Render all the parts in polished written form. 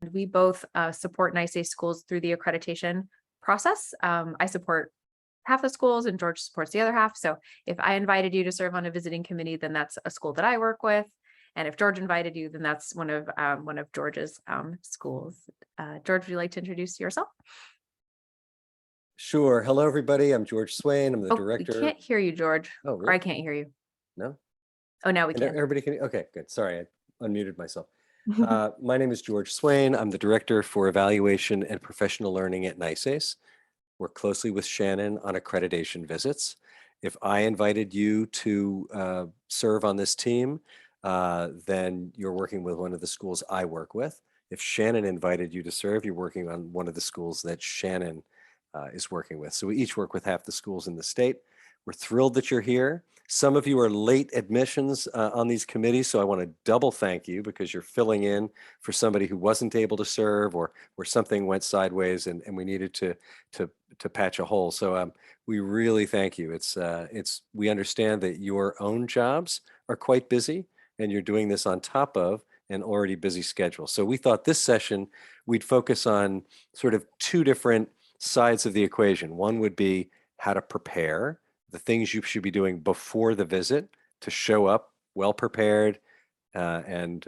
We both support NYSE schools through the accreditation process. I support half the schools and George supports the other half. So if I invited you to serve on a visiting committee, then that's a school that I work with. And if George invited you, then that's one of George's schools. George, would you like to introduce yourself? Sure. Hello, everybody. I'm George Swain. I'm the director. We can't hear you, George. Oh, Or really? I can't hear you. No? Oh, now we And can. everybody can. Okay, good. Sorry, I unmuted myself. My name is George Swain. I'm the director for evaluation and professional learning at NYSACE. Work closely with Shannon on accreditation visits. If I invited you to serve on this team, then you're working with one of the schools I work with. If Shannon invited you to serve, you're working on one of the schools that Shannon is working with. So we each work with half the schools in the state. We're thrilled that you're here. Some of you are late admissions on these committees, so I want to double thank you because you're filling in for somebody who wasn't able to serve or where something went sideways and we needed to patch a hole. So we really thank you. We understand that your own jobs are quite busy and you're doing this on top of an already busy schedule. So we thought this session we'd focus on sort of two different sides of the equation. One would be how to prepare, the things you should be doing before the visit to show up well prepared and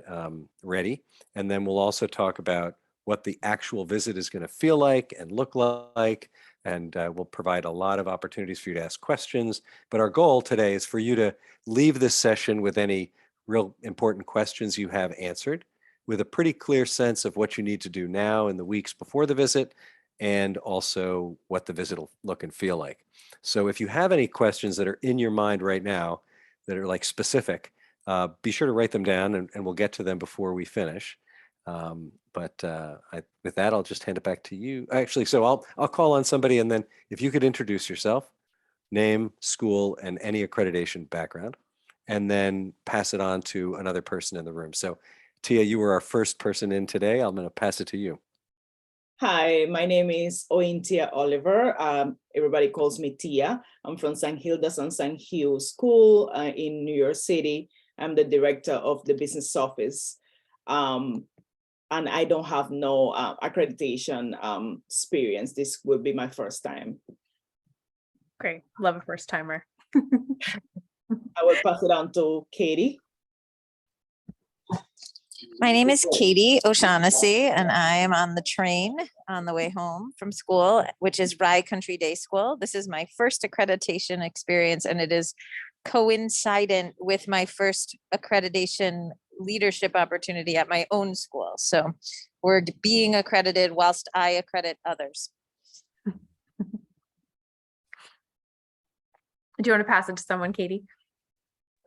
ready. And then we'll also talk about what the actual visit is going to feel like and look like. And we'll provide a lot of opportunities for you to ask questions. But our goal today is for you to leave this session with any real important questions you have answered, with a pretty clear sense of what you need to do now in the weeks before the visit, and also what the visit will look and feel like. So if you have any questions that are in your mind right now that are like specific, be sure to write them down and we'll get to them before we finish. With that, I'll just hand it back to you. Actually, so I'll call on somebody and then if you could introduce yourself, name, school, and any accreditation background, and then pass it on to another person in the room. So Tia, you were our first person in today. I'm going to pass it to you. Hi, my name is Ointia Oliver. Everybody calls me Tia. I'm from St. Hilda's and St. Hugh School in New York City. I'm the director of the business office. And I don't have no accreditation experience. This will be my first time. Great. Love a first timer. I will pass it on to Katie. My name is Katie O'Shaughnessy, and I am on the train on the way home from school, which is Rye Country Day School. This is my first accreditation experience, and it is coincident with my first accreditation leadership opportunity at my own school. So we're being accredited whilst I accredit others. Do you want to pass it to someone, Katie?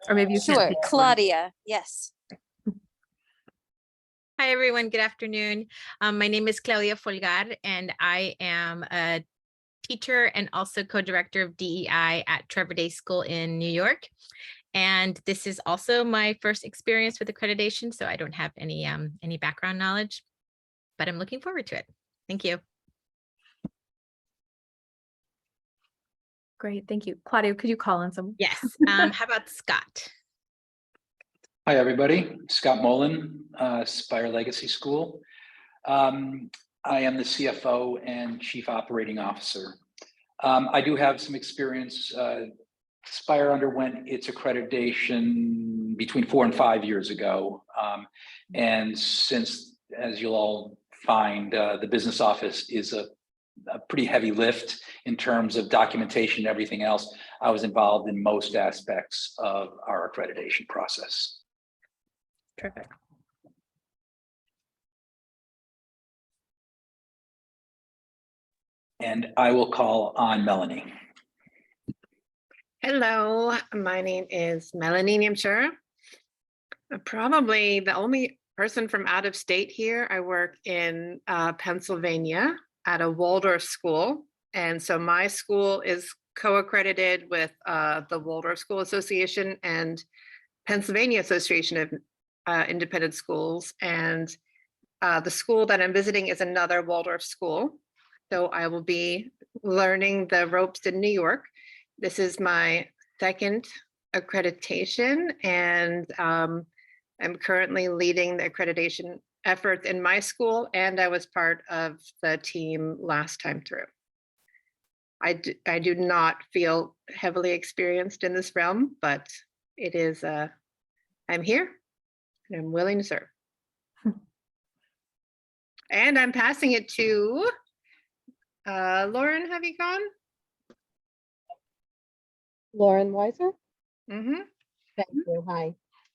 Or maybe you can't Sure, take that one. Claudia, yes. Hi, everyone. Good afternoon. My name is Claudia Folgar, and I am a teacher and also co-director of DEI at Trevor Day School in New York. And this is also my first experience with accreditation, so I don't have any background knowledge, but I'm looking forward to it. Thank you. Great, thank you. Claudia, could you call on someone? Yes. How about Scott? Hi, everybody. Scott Mullen, Spire Legacy School. I am the CFO and Chief Operating Officer. I do have some experience. Spire underwent its accreditation between 4 and 5 years ago. And since, as you'll all find, the business office is a pretty heavy lift in terms of documentation and everything else, I was involved in most aspects of our accreditation process. Terrific. And I will call on Melanie. Hello, my name is Melanie Niemscher. Probably the only person from out of state here. I work in Pennsylvania at a Waldorf school. And so my school is co-accredited with the Waldorf School Association and Pennsylvania Association of Independent Schools. And the school that I'm visiting is another Waldorf school. So I will be learning the ropes in New York. This is my second accreditation, and I'm currently leading the accreditation efforts in my school, and I was part of the team last time through. I do not feel heavily experienced in this realm, but it is, I'm here and I'm willing to serve. And I'm passing it to Lauren, have you gone? Lauren Weiser. Mm-hmm. Thank you. Hi.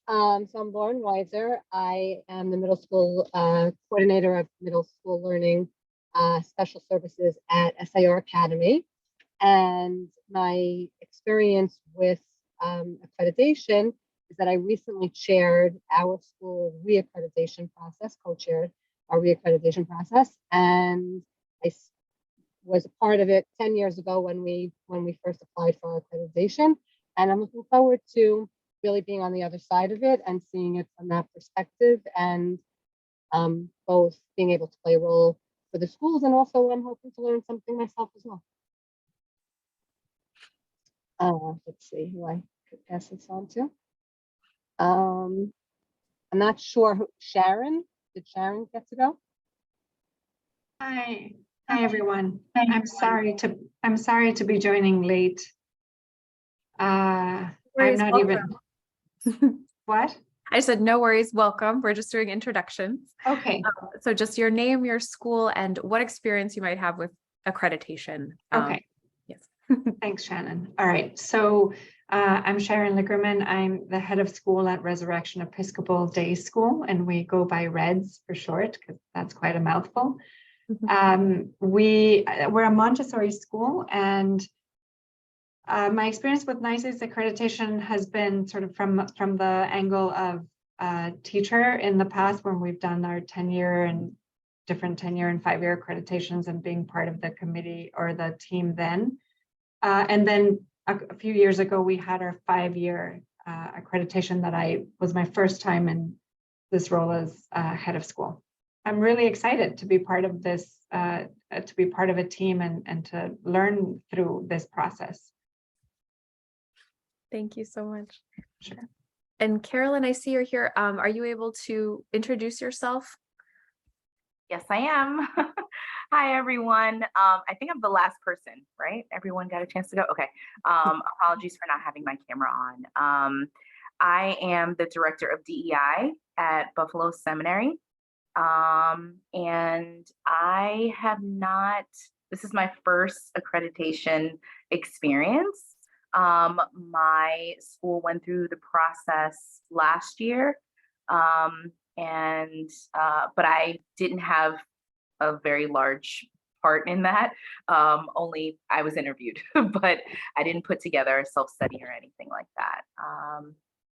So I'm Lauren Weiser. I am the middle school coordinator of middle school learning special services at SIR Academy. And my experience with accreditation is that I recently chaired our school reaccreditation process, co-chaired our reaccreditation process, and I was a part of it 10 years ago when we first applied for accreditation. And I'm looking forward to really being on the other side of it and seeing it from that perspective, and both being able to play a role for the schools, and also I'm hoping to learn something myself as well. Let's see who I could pass this on to. I'm not sure who, Sharon, did Sharon get to go? Hi everyone. I'm sorry to be joining late. I'm Worries, not welcome. even what? I said, no worries, welcome. We're just doing introductions. Okay. So just your name, your school, and what experience you might have with accreditation. Okay. Yes. Thanks, Shannon. All right. So I'm Sharon Lickerman. I'm the head of school at Resurrection Episcopal Day School, and we go by REDS for short because that's quite a mouthful. We're a Montessori school, and my experience with NYSES accreditation has been sort of from the angle of teacher in the past, when we've done our 10-year and different 10-year and 5-year accreditations and being part of the committee or the team then. And then a few years ago, we had our 5-year accreditation that was my first time in this role as head of school. I'm really excited to be part of this, to be part of a team and to learn through this process. Thank you so much. Sure. And Carolyn, I see you're here. Are you able to introduce yourself? Yes, I am. Hi, everyone. I think I'm the last person, right? Everyone got a chance to go? Okay. Apologies for not having my camera on. I am the director of DEI at Buffalo Seminary. And I have not, this is my first accreditation experience. My school went through the process last year. But I didn't have a very large part in that. Only I was interviewed, but I didn't put together a self-study or anything like that.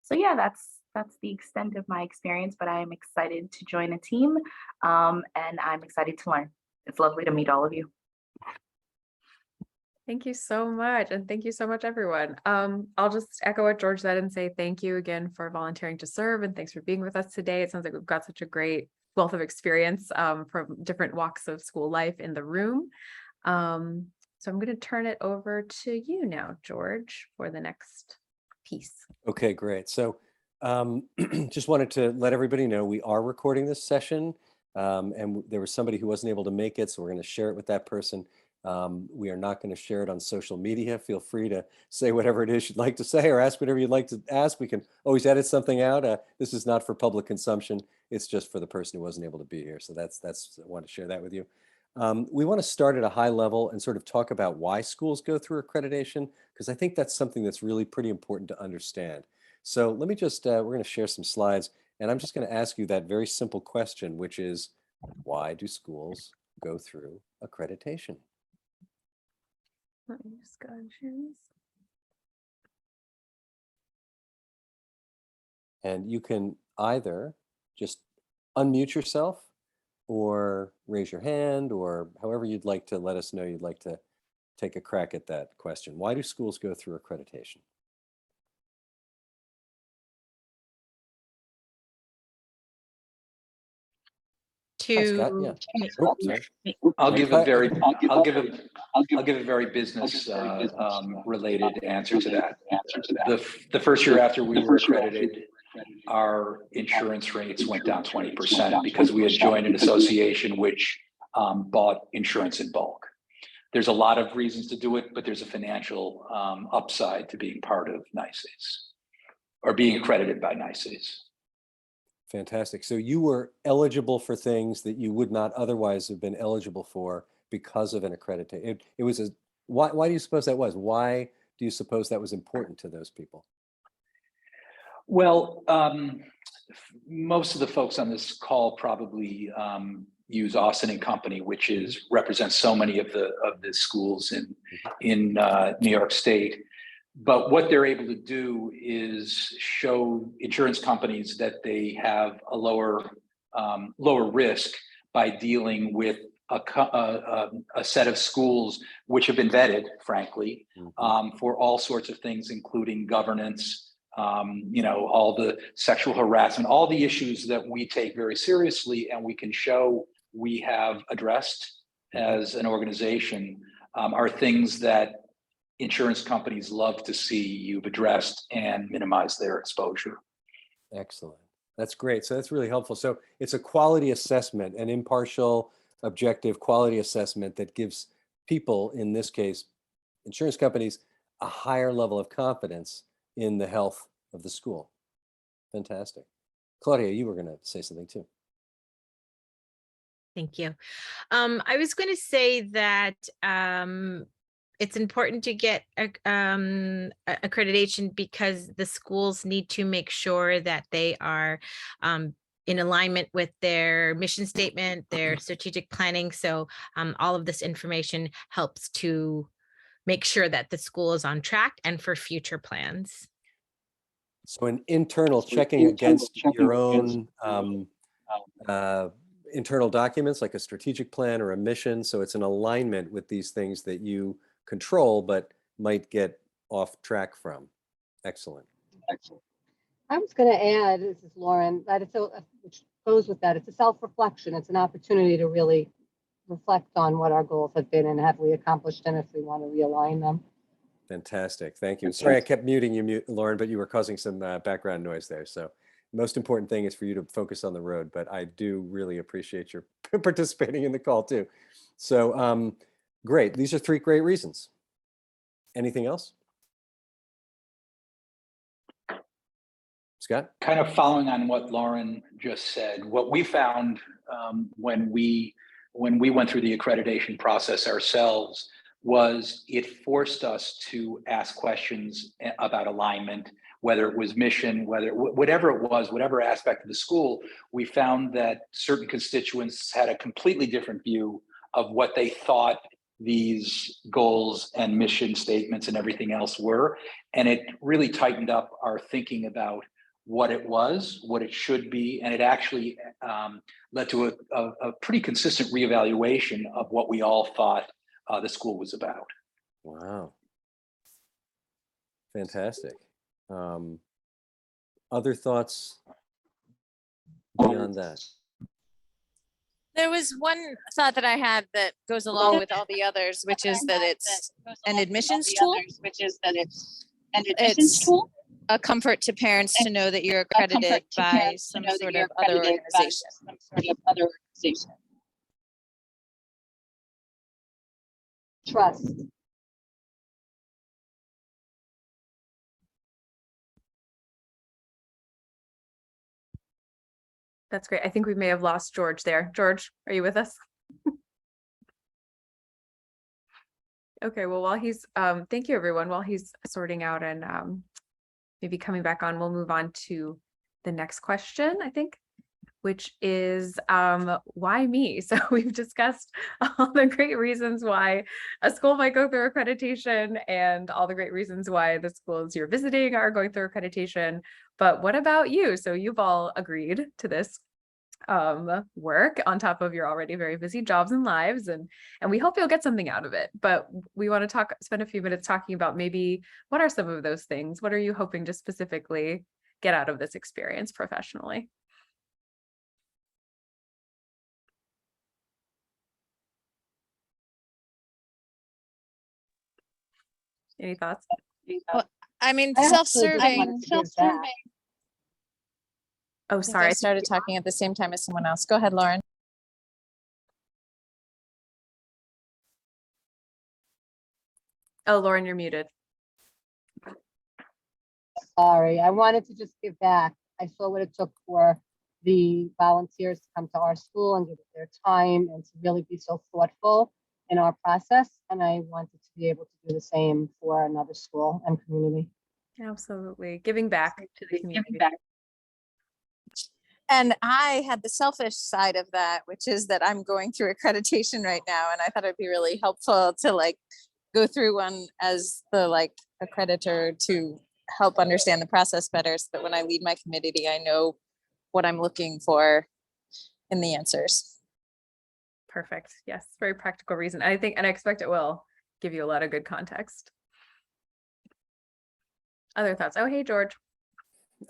So yeah, that's the extent of my experience, but I'm excited to join a team, and I'm excited to learn. It's lovely to meet all of you. Thank you so much. And thank you so much, everyone. I'll just echo what George said and say thank you again for volunteering to serve, and thanks for being with us today. It sounds like we've got such a great wealth of experience from different walks of school life in the room. So I'm going to turn it over to you now, George, for the next piece. Okay, great. So just wanted to let everybody know we are recording this session, and there was somebody who wasn't able to make it, so we're going to share it with that person. We are not going to share it on social media. Feel free to say whatever it is you'd like to say or ask whatever you'd like to ask. We can always edit something out. This is not for public consumption. It's just for the person who wasn't able to be here. So that's I want to share that with you. We want to start at a high level and sort of talk about why schools go through accreditation, because I think that's something that's really pretty important to understand. So let me just, we're going to share some slides, and I'm just going to ask you that very simple question, which is, why do schools go through accreditation? Let me just go and share this. And you can either just unmute yourself or raise your hand, or however you'd like to let us know you'd like to take a crack at that question. Why do schools go through accreditation? Hi, Scott. Yeah. Oh, sorry. I'll give a very business related answer to that. The first year after we were accredited, our insurance rates went down 20% because we had joined an association which bought insurance in bulk. There's a lot of reasons to do it, but there's a financial upside to being part of NYSACE or being accredited by NYSACE. Fantastic. So you were eligible for things that you would not otherwise have been eligible for because of an accreditation. It was a, why do you suppose that was? Why do you suppose that was important to those people? Well, most of the folks on this call probably use Austin and Company, which represents so many of the schools in New York State. But what they're able to do is show insurance companies that they have a lower risk by dealing with a set of schools which have been vetted, frankly, for all sorts of things, including governance, all the sexual harassment, all the issues that we take very seriously and we can show we have addressed as an organization are things that insurance companies love to see you've addressed and minimize their exposure. Excellent. That's great. So that's really helpful. So it's a quality assessment, an impartial, objective quality assessment that gives people, in this case, insurance companies, a higher level of confidence in the health of the school. Fantastic. Claudia, you were going to say something too. Thank you. I was going to say that it's important to get accreditation because the schools need to make sure that they are in alignment with their mission statement, their strategic planning. So all of this information helps to make sure that the school is on track and for future plans. So an internal checking against your own internal documents, like a strategic plan or a mission. So it's an alignment with these things that you control, but might get off track from. Excellent. I was going to add, this is Lauren, that which goes with that, it's a self-reflection. It's an opportunity to really reflect on what our goals have been and have we accomplished and if we want to realign them. Fantastic. Thank you. Sorry, I kept muting you, Lauren, but you were causing some background noise there. So most important thing is for you to focus on the road, but I do really appreciate your participating in the call too. So great. These are 3 great reasons. Anything else? Scott? Kind of following on what Lauren just said, what we found when we went through the accreditation process ourselves was it forced us to ask questions about alignment, whether it was mission, whatever it was, whatever aspect of the school. We found that certain constituents had a completely different view of what they thought these goals and mission statements and everything else were. And it really tightened up our thinking about what it was, what it should be, and it actually led to a pretty consistent reevaluation of what we all thought the school was about. Wow. Fantastic. Other thoughts beyond that? There was one thought that I had that goes along with all the others, which is that it's an admissions tool. It's a comfort to parents to know that you're accredited by some sort of other organization. Trust. That's great. I think we may have lost George there. George, are you with us? Okay, well, while he's, thank you everyone. While he's sorting out and maybe coming back on, we'll move on to the next question, I think, which is why me? So we've discussed all the great reasons why a school might go through accreditation and all the great reasons why the schools you're visiting are going through accreditation. But what about you? So you've all agreed to this work on top of your already very busy jobs and lives, and we hope you'll get something out of it. But we want to spend a few minutes talking about maybe what are some of those things? What are you hoping to specifically get out of this experience professionally? Any thoughts? Well, I mean, I also just self-serving. wanted to give back. Oh, I think sorry. I started talking at the same time as someone else. Go ahead, Lauren. Oh, Lauren, you're muted. Sorry, I wanted to just give back. I saw what it took for the volunteers to come to our school and give it their time and to really be so thoughtful in our process. And I wanted to be able to do the same for another school and community. Absolutely. Giving back to the community. And I had the selfish side of that, which is that I'm going through accreditation right now. And I thought it'd be really helpful to like go through one as the like accreditor to help understand the process better so that when I lead my committee, I know what I'm looking for in the answers. Perfect. Yes, very practical reason. I think, and I expect it will give you a lot of good context. Other thoughts? Oh, hey, George,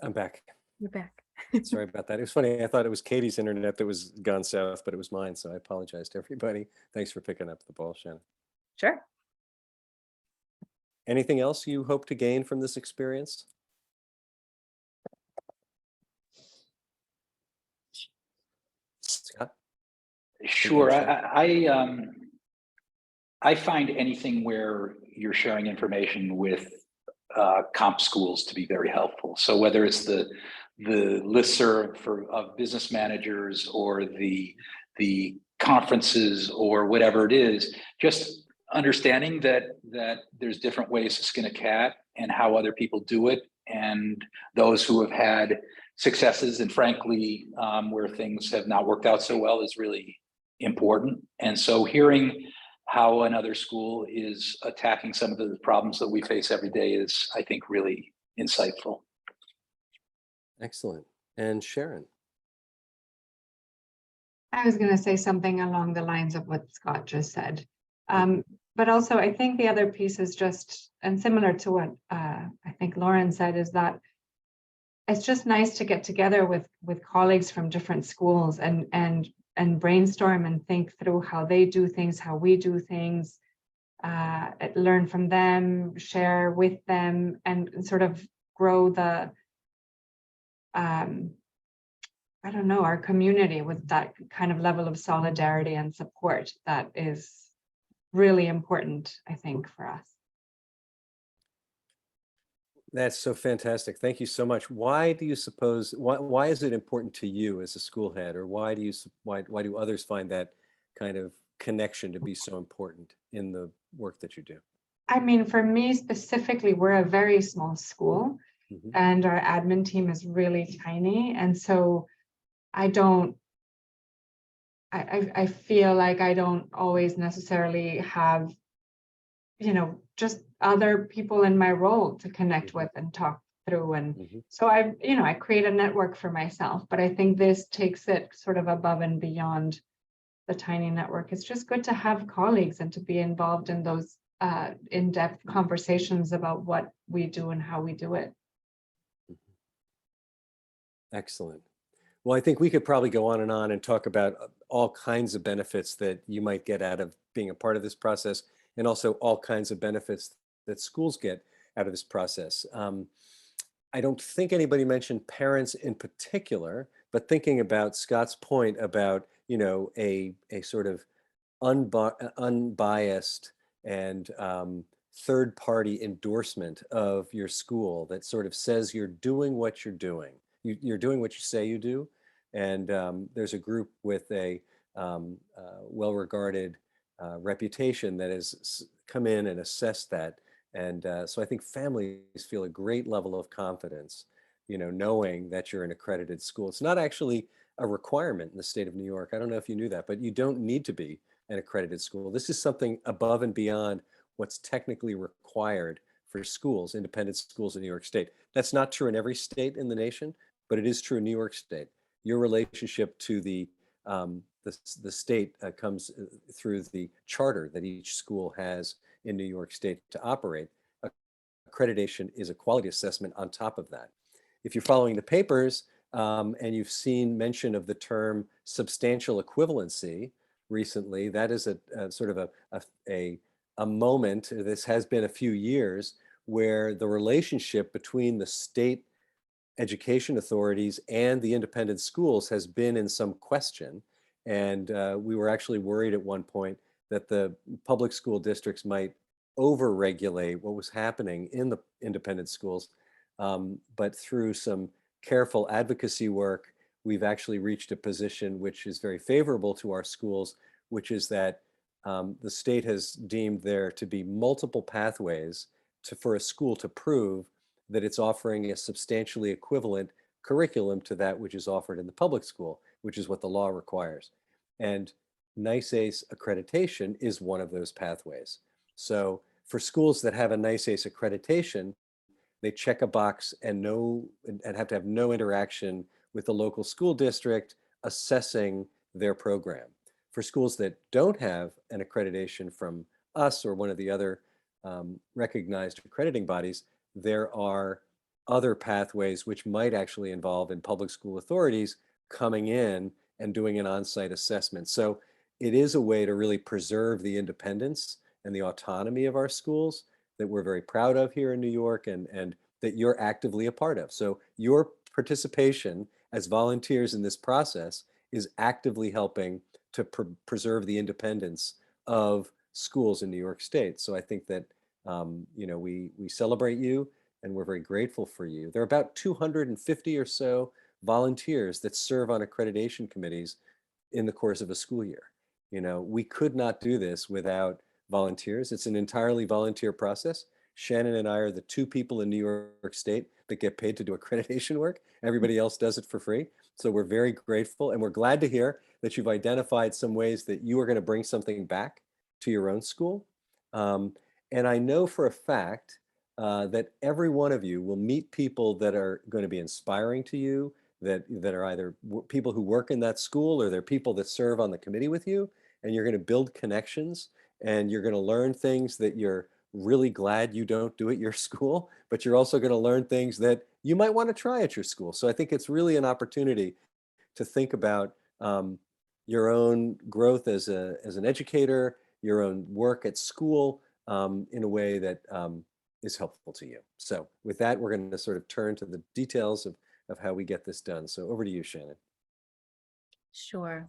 I'm back. you're back. Sorry about that. It was funny. I thought it was Katie's internet that was gone south, but it was mine. So I apologize to everybody. Thanks for picking up the ball, Shannon. Sure. Anything else you hope to gain from this experience? Scott? Sure. Interesting. I find anything where you're sharing information with comp schools to be very helpful. So whether it's the listserv of business managers or the conferences or whatever it is, just understanding that there's different ways to skin a cat and how other people do it, and those who have had successes and frankly where things have not worked out so well is really important. And so hearing how another school is attacking some of the problems that we face every day is, I think, really insightful. Excellent. And Sharon? I was going to say something along the lines of what Scott just said. But also, I think the other piece is just, and similar to what I think Lauren said, is that it's just nice to get together with colleagues from different schools and brainstorm and think through how they do things, how we do things, learn from them, share with them, and sort of grow the, I don't know, our community with that kind of level of solidarity and support that is really important, I think, for us. That's so fantastic. Thank you so much. Why do you suppose, why is it important to you as a school head, or why do others find that kind of connection to be so important in the work that you do? I mean, for me specifically, we're a very small school and our admin team is really tiny. And so I feel like I don't always necessarily have, just other people in my role to connect with and talk through. And so I create a network for myself, but I think this takes it sort of above and beyond the tiny network. It's just good to have colleagues and to be involved in those in-depth conversations about what we do and how we do it. Excellent. Well, I think we could probably go on and talk about all kinds of benefits that you might get out of being a part of this process, and also all kinds of benefits that schools get out of this process. I don't think anybody mentioned parents in particular, but thinking about Scott's point about, a sort of unbiased and third-party endorsement of your school that sort of says you're doing what you're doing. You're doing what you say you do. And there's a group with a well-regarded reputation that has come in and assessed that. And so I think families feel a great level of confidence, knowing that you're an accredited school. It's not actually a requirement in the state of New York. I don't know if you knew that, but you don't need to be an accredited school. This is something above and beyond what's technically required for schools, independent schools in New York State. That's not true in every state in the nation, but it is true in New York State. Your relationship to the state comes through the charter that each school has in New York State to operate. Accreditation is a quality assessment on top of that. If you're following the papers and you've seen mention of the term substantial equivalency recently, that is a sort of a moment, this has been a few years, where the relationship between the state education authorities and the independent schools has been in some question. And we were actually worried at one point that the public school districts might over-regulate what was happening in the independent schools. But through some careful advocacy work, we've actually reached a position which is very favorable to our schools, which is that the state has deemed there to be multiple pathways for a school to prove that it's offering a substantially equivalent curriculum to that which is offered in the public school, which is what the law requires. And NICEACE accreditation is one of those pathways. So for schools that have a NICEACE accreditation, they check a box and have to have no interaction with the local school district assessing their program. For schools that don't have an accreditation from us or one of the other recognized accrediting bodies, there are other pathways which might actually involve in public school authorities coming in and doing an on-site assessment. So it is a way to really preserve the independence and the autonomy of our schools that we're very proud of here in New York and that you're actively a part of. So your participation as volunteers in this process is actively helping to preserve the independence of schools in New York State. So I think that we celebrate you and we're very grateful for you. There are about 250 or so volunteers that serve on accreditation committees in the course of a school year. We could not do this without volunteers. It's an entirely volunteer process. Shannon and I are the two people in New York State that get paid to do accreditation work. Everybody else does it for free. So we're very grateful and we're glad to hear that you've identified some ways that you are going to bring something back to your own school. And I know for a fact that every one of you will meet people that are going to be inspiring to you, that are either people who work in that school or they're people that serve on the committee with you, and you're going to build connections and you're going to learn things that you're really glad you don't do at your school, but you're also going to learn things that you might want to try at your school. So I think it's really an opportunity to think about your own growth as an educator, your own work at school in a way that is helpful to you. So with that, we're going to sort of turn to the details of how we get this done. So over to you, Shannon. Sure.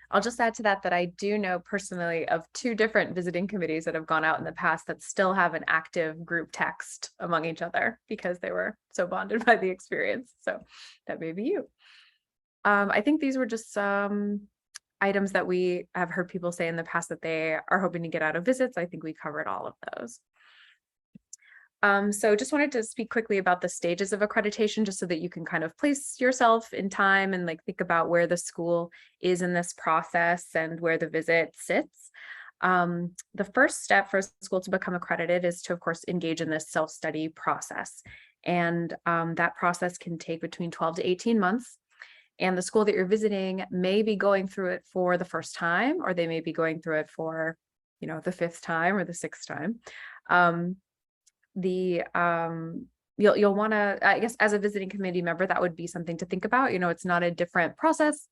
I'll just add to that I do know personally of 2 different visiting committees that have gone out in the past that still have an active group text among each other because they were so bonded by the experience. So that may be you. I think these were just some items that we have heard people say in the past that they are hoping to get out of visits. I think we covered all of those. So just wanted to speak quickly about the stages of accreditation, just so that you can kind of place yourself in time and think about where the school is in this process and where the visit sits. The first step for a school to become accredited is to, of course, engage in this self-study process. And that process can take between 12 to 18 months. And the school that you're visiting may be going through it for the first time, or they may be going through it for, the 5th time or the 6th time. You'll want to, I guess, as a visiting committee member, that would be something to think about. It's not a different process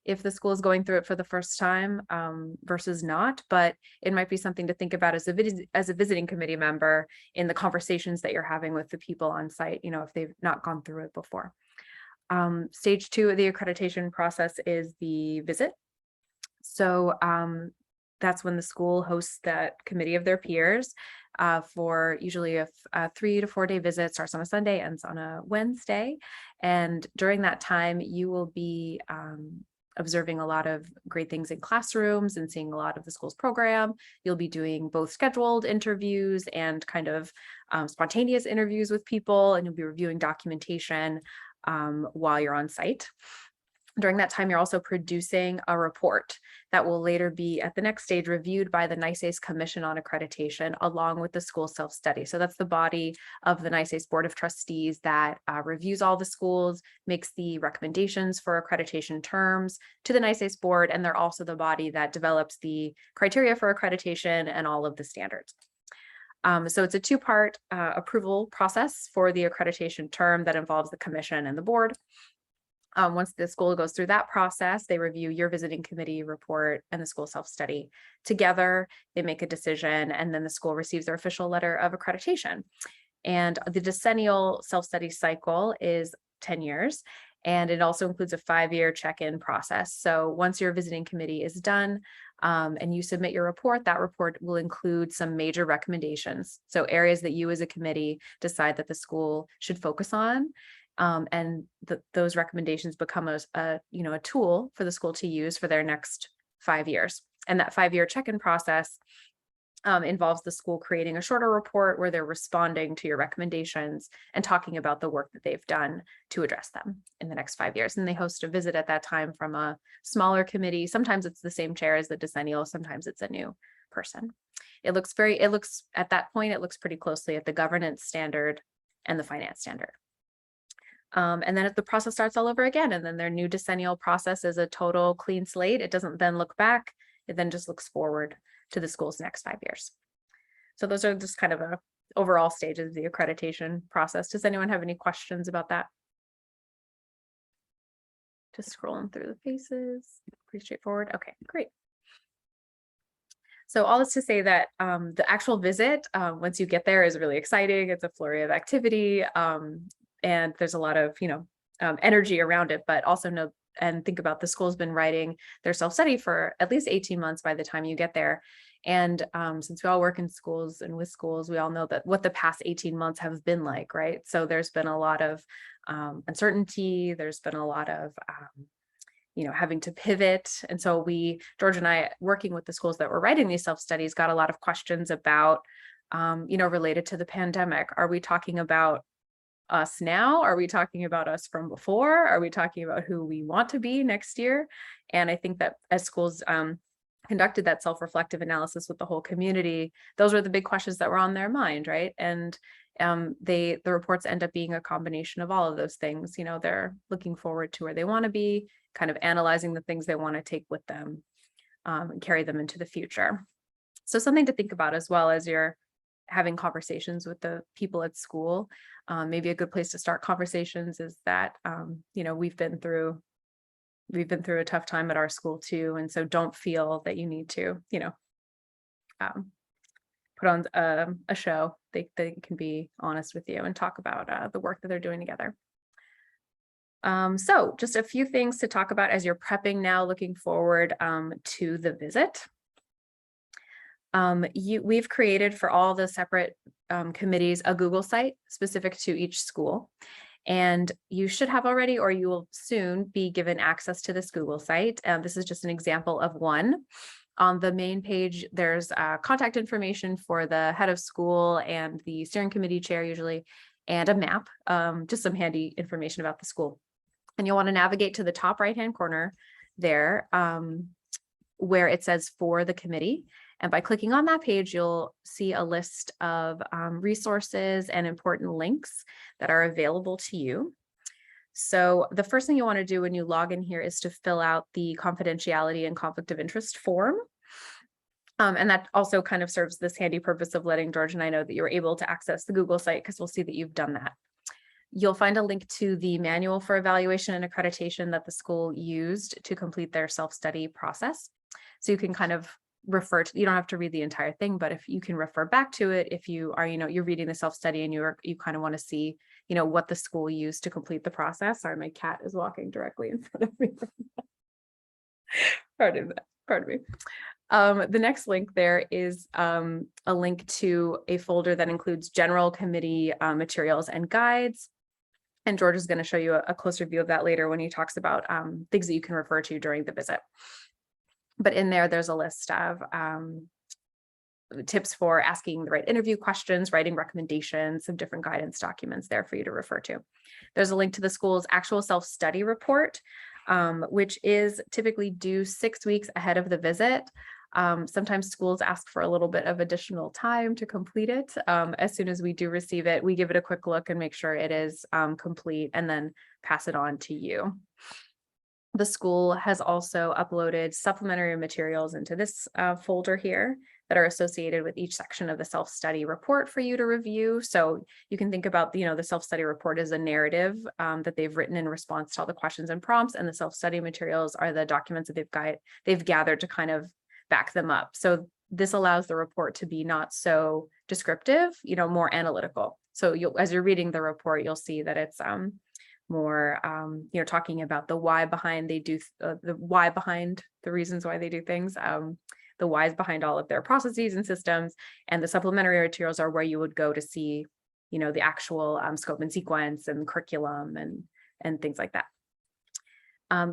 if the school is going through it for the first time versus not, but it might be something to think about as a visiting committee member in the conversations that you're having with the people on site, if they've not gone through it before. Stage 2 of the accreditation process is the visit. So that's when the school hosts that committee of their peers for usually a 3 to 4 day visit, starts on a Sunday, ends on a Wednesday. And during that time, you will be observing a lot of great things in classrooms and seeing a lot of the school's program. You'll be doing both scheduled interviews and kind of spontaneous interviews with people, and you'll be reviewing documentation while you're on site. During that time, you're also producing a report that will later be at the next stage reviewed by the NICEACE Commission on Accreditation along with the school self-study. So that's the body of the NICEACE Board of Trustees that reviews all the schools, makes the recommendations for accreditation terms to the NICEACE board, and they're also the body that develops the criteria for accreditation and all of the standards. So it's a 2-part approval process for the accreditation term that involves the commission and the board. Once the school goes through that process, they review your visiting committee report and the school self-study together. They make a decision, and then the school receives their official letter of accreditation. And the decennial self-study cycle is 10 years. And it also includes a 5-year check-in process. So once your visiting committee is done and you submit your report, that report will include some major recommendations. So areas that you as a committee decide that the school should focus on. And those recommendations become a tool for the school to use for their next 5 years. And that 5-year check-in process involves the school creating a shorter report where they're responding to your recommendations and talking about the work that they've done to address them in the next 5 years. And they host a visit at that time from a smaller committee. Sometimes it's the same chair as the decennial, sometimes it's a new person. It looks at that point, it looks pretty closely at the governance standard and the finance standard. And then if the process starts all over again, and then their new decennial process is a total clean slate. It doesn't then look back, it then just looks forward to the school's next 5 years. So those are just kind of a overall stages of the accreditation process. Does anyone have any questions about that? Just scrolling through the faces, pretty straightforward. Okay, great. So all this to say that the actual visit, once you get there, is really exciting. It's a flurry of activity, and there's a lot of energy around it, but also know and think about the school's been writing their self-study for at least 18 months by the time you get there. And since we all work in schools and with schools, we all know that what the past 18 months have been like, right? So there's been a lot of uncertainty. There's been a lot of, having to pivot. And so George and I, working with the schools that were writing these self-studies, got a lot of questions about, related to the pandemic. Are we talking about us now? Are we talking about us from before? Are we talking about who we want to be next year? And I think that as schools conducted that self-reflective analysis with the whole community, those were the big questions that were on their mind, right? And the reports end up being a combination of all of those things. They're looking forward to where they want to be, kind of analyzing the things they want to take with them and carry them into the future. So something to think about as well as you're having conversations with the people at school. Maybe a good place to start conversations is that, we've been through a tough time at our school too. And so don't feel that you need to, put on a show. They can be honest with you and talk about the work that they're doing together. So just a few things to talk about as you're prepping now, looking forward to the visit. We've created for all the separate committees a Google site specific to each school. And you should have already, or you will soon be given access to this Google site. This is just an example of one. On the main page, there's contact information for the head of school and the steering committee chair usually, and a map, just some handy information about the school. And you'll want to navigate to the top right-hand corner there, where it says for the committee. And by clicking on that page, you'll see a list of resources and important links that are available to you. So the first thing you want to do when you log in here is to fill out the confidentiality and conflict of interest form. And that also kind of serves this handy purpose of letting George and I know that you're able to access the Google site, because we'll see that you've done that. You'll find a link to the manual for evaluation and accreditation that the school used to complete their self-study process. So you can kind of refer to, you don't have to read the entire thing, but if you can refer back to it, if you are, you're reading the self-study and you kind of want to see, what the school used to complete the process. Sorry, my cat is walking directly in front of me. Pardon me. The next link there is a link to a folder that includes general committee materials and guides. And George is going to show you a closer view of that later when he talks about things that you can refer to during the visit. But in there's a list of tips for asking the right interview questions, writing recommendations, some different guidance documents there for you to refer to. There's a link to the school's actual self-study report, which is typically due 6 weeks ahead of the visit. Sometimes schools ask for a little bit of additional time to complete it. As soon as we do receive it, we give it a quick look and make sure it is complete and then pass it on to you. The school has also uploaded supplementary materials into this folder here that are associated with each section of the self-study report for you to review. So you can think about, the self-study report as a narrative that they've written in response to all the questions and prompts, and the self-study materials are the documents that they've gathered to kind of back them up. So this allows the report to be not so descriptive, more analytical. So as you're reading the report, you'll see that it's more, talking about the why behind they do, the why behind the reasons why they do things, the whys behind all of their processes and systems. And the supplementary materials are where you would go to see, the actual scope and sequence and curriculum and things like that.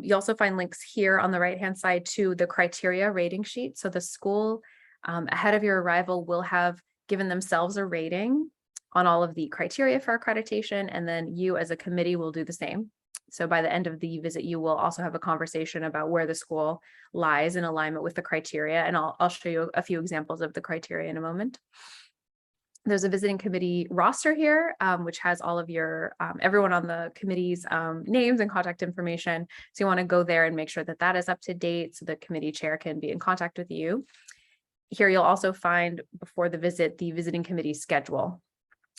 You also find links here on the right-hand side to the criteria rating sheet. So the school ahead of your arrival will have given themselves a rating on all of the criteria for accreditation, and then you as a committee will do the same. So by the end of the visit, you will also have a conversation about where the school lies in alignment with the criteria, and I'll show you a few examples of the criteria in a moment. There's a visiting committee roster here, which has all of your, everyone on the committee's names and contact information. So you want to go there and make sure that that is up to date so the committee chair can be in contact with you. Here you'll also find, before the visit, the visiting committee schedule.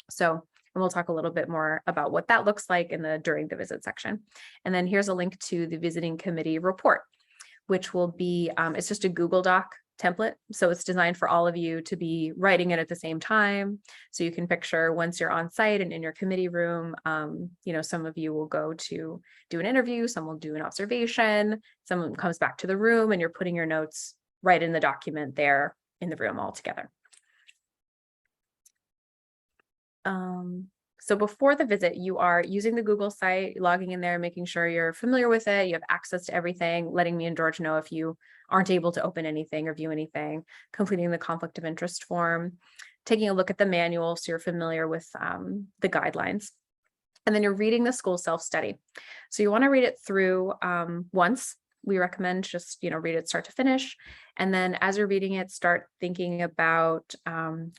So, and we'll talk a little bit more about what that looks like in the during the visit section. And then here's a link to the visiting committee report, which will be, it's just a Google Doc template. So it's designed for all of you to be writing it at the same time. So you can picture once you're on site and in your committee room, some of you will go to do an interview, some will do an observation, someone comes back to the room and you're putting your notes right in the document there in the room all together. So before the visit, you are using the Google site, logging in there, making sure you're familiar with it, you have access to everything, letting me and George know if you aren't able to open anything or view anything, completing the conflict of interest form, taking a look at the manual so you're familiar with the guidelines. And then you're reading the school self-study. So you want to read it through once. We recommend just, read it start to finish. And then as you're reading it, start thinking about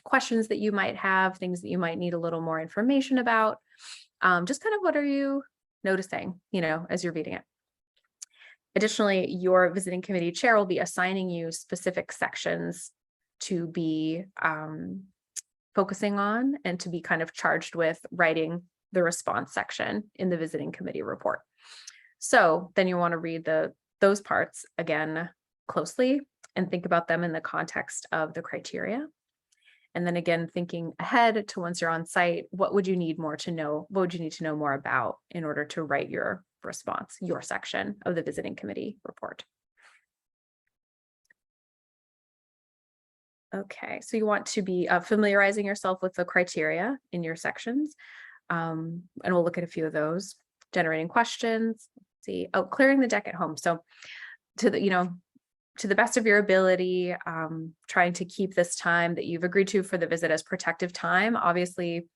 questions that you might have, things that you might need a little more information about. Just kind of what are you noticing, as you're reading it. Additionally, your visiting committee chair will be assigning you specific sections to be focusing on and to be kind of charged with writing the response section in the visiting committee report. So then you want to read those parts again closely and think about them in the context of the criteria. And then again, thinking ahead to once you're on site, what would you need more to know? What would you need to know more about in order to write your response, your section of the visiting committee report? Okay, so you want to be familiarizing yourself with the criteria in your sections. And we'll look at a few of those. Generating questions. See, clearing the deck at home. So to the best of your ability, trying to keep this time that you've agreed to for the visit as protective time. Obviously,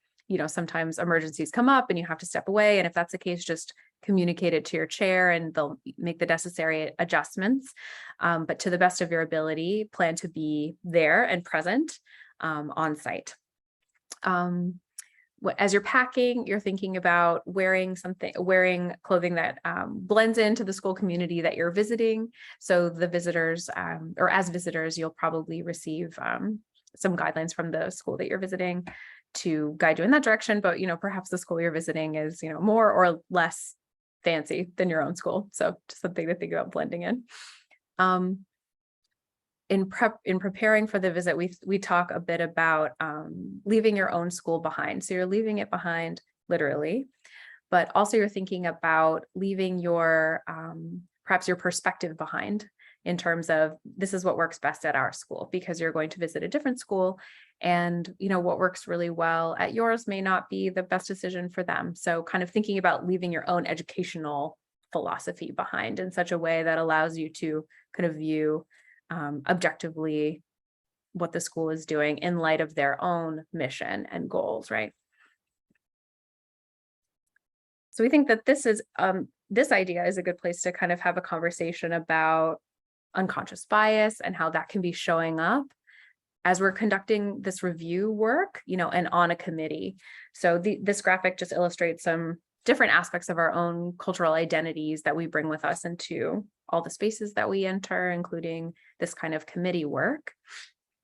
sometimes emergencies come up and you have to step away. And if that's the case, just communicate it to your chair and they'll make the necessary adjustments. But to the best of your ability, plan to be there and present on site. As you're packing, you're thinking about wearing clothing that blends into the school community that you're visiting. So the visitors, or as visitors, you'll probably receive some guidelines from the school that you're visiting to guide you in that direction. But, perhaps the school you're visiting is, more or less fancy than your own school. So just something to think about blending in. In preparing for the visit, we talk a bit about leaving your own school behind. So you're leaving it behind literally, but also you're thinking about leaving your perhaps your perspective behind in terms of this is what works best at our school, because you're going to visit a different school and what works really well at yours may not be the best decision for them. So kind of thinking about leaving your own educational philosophy behind in such a way that allows you to kind of view objectively what the school is doing in light of their own mission and goals, right? So we think that this idea is a good place to kind of have a conversation about unconscious bias and how that can be showing up as we're conducting this review work, and on a committee. So this graphic just illustrates some different aspects of our own cultural identities that we bring with us into all the spaces that we enter, including this kind of committee work,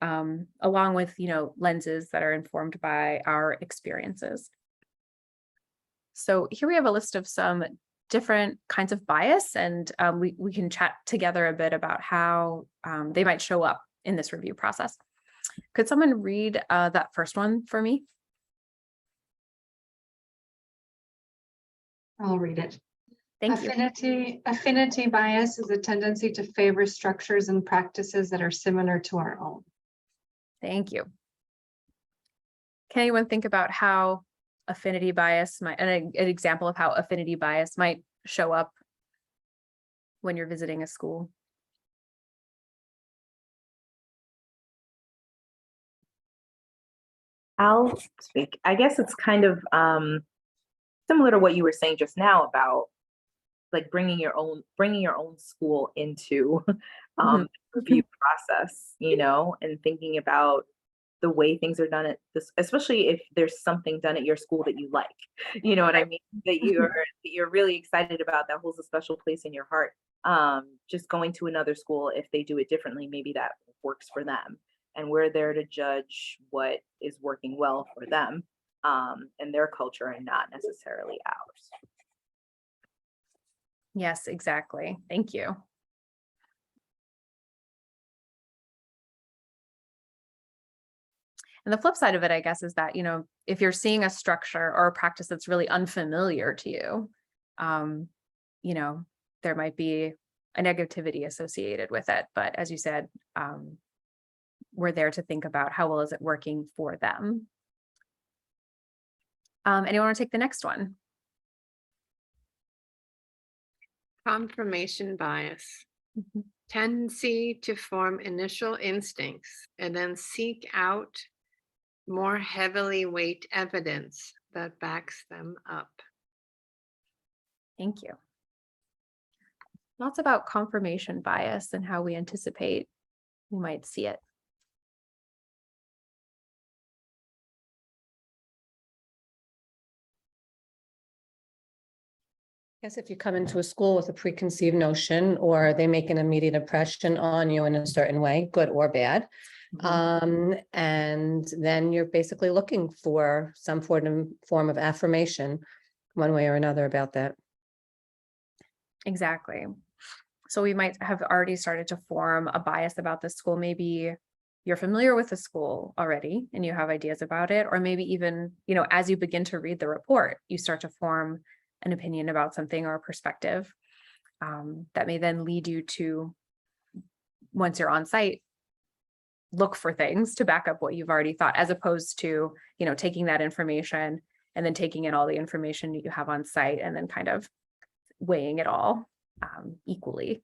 along with, lenses that are informed by our experiences. So here we have a list of some different kinds of bias, and we can chat together a bit about how they might show up in this review process. Could someone read that first one for me? I'll read it. Thank you. Affinity bias is a tendency to favor structures and practices that are similar to our own. Thank you. Can anyone think about how affinity bias might, an example of how affinity bias might show up when you're visiting a school? I'll speak. I guess it's kind of similar to what you were saying just now about like bringing your own school into the review process, you know, and thinking about the way things are done at this, especially if there's something done at your school that you like, you know what I mean, that you're really excited about, that holds a special place in your heart. Just going to another school, if they do it differently, maybe that works for them. And we're there to judge what is working well for them and their culture, and not necessarily ours. Yes, exactly. Thank you. And the flip side of it, I guess, is that, you know, if you're seeing a structure or a practice that's really unfamiliar to you, you know, there might be a negativity associated with it. But as you said, we're there to think about how well is it working for them. Anyone want to take the next one? Confirmation bias. Mhm. Tendency to form initial instincts and then seek out more heavily weight evidence that backs them up. Thank you. Lots about confirmation bias and how we anticipate we might see it. Guess if you come into a school with a preconceived notion, or they make an immediate impression on you in a certain way, good or bad, and then you're basically looking for some form of affirmation, one way or another, about that. Exactly. So we might have already started to form a bias about the school. Maybe you're familiar with the school already and you have ideas about it, or maybe even, you know, as you begin to read the report, you start to form an opinion about something or a perspective that may then lead you to, once you're on site, look for things to back up what you've already thought, as opposed to, you know, taking that information and then taking in all the information that you have on site and then kind of weighing it all equally.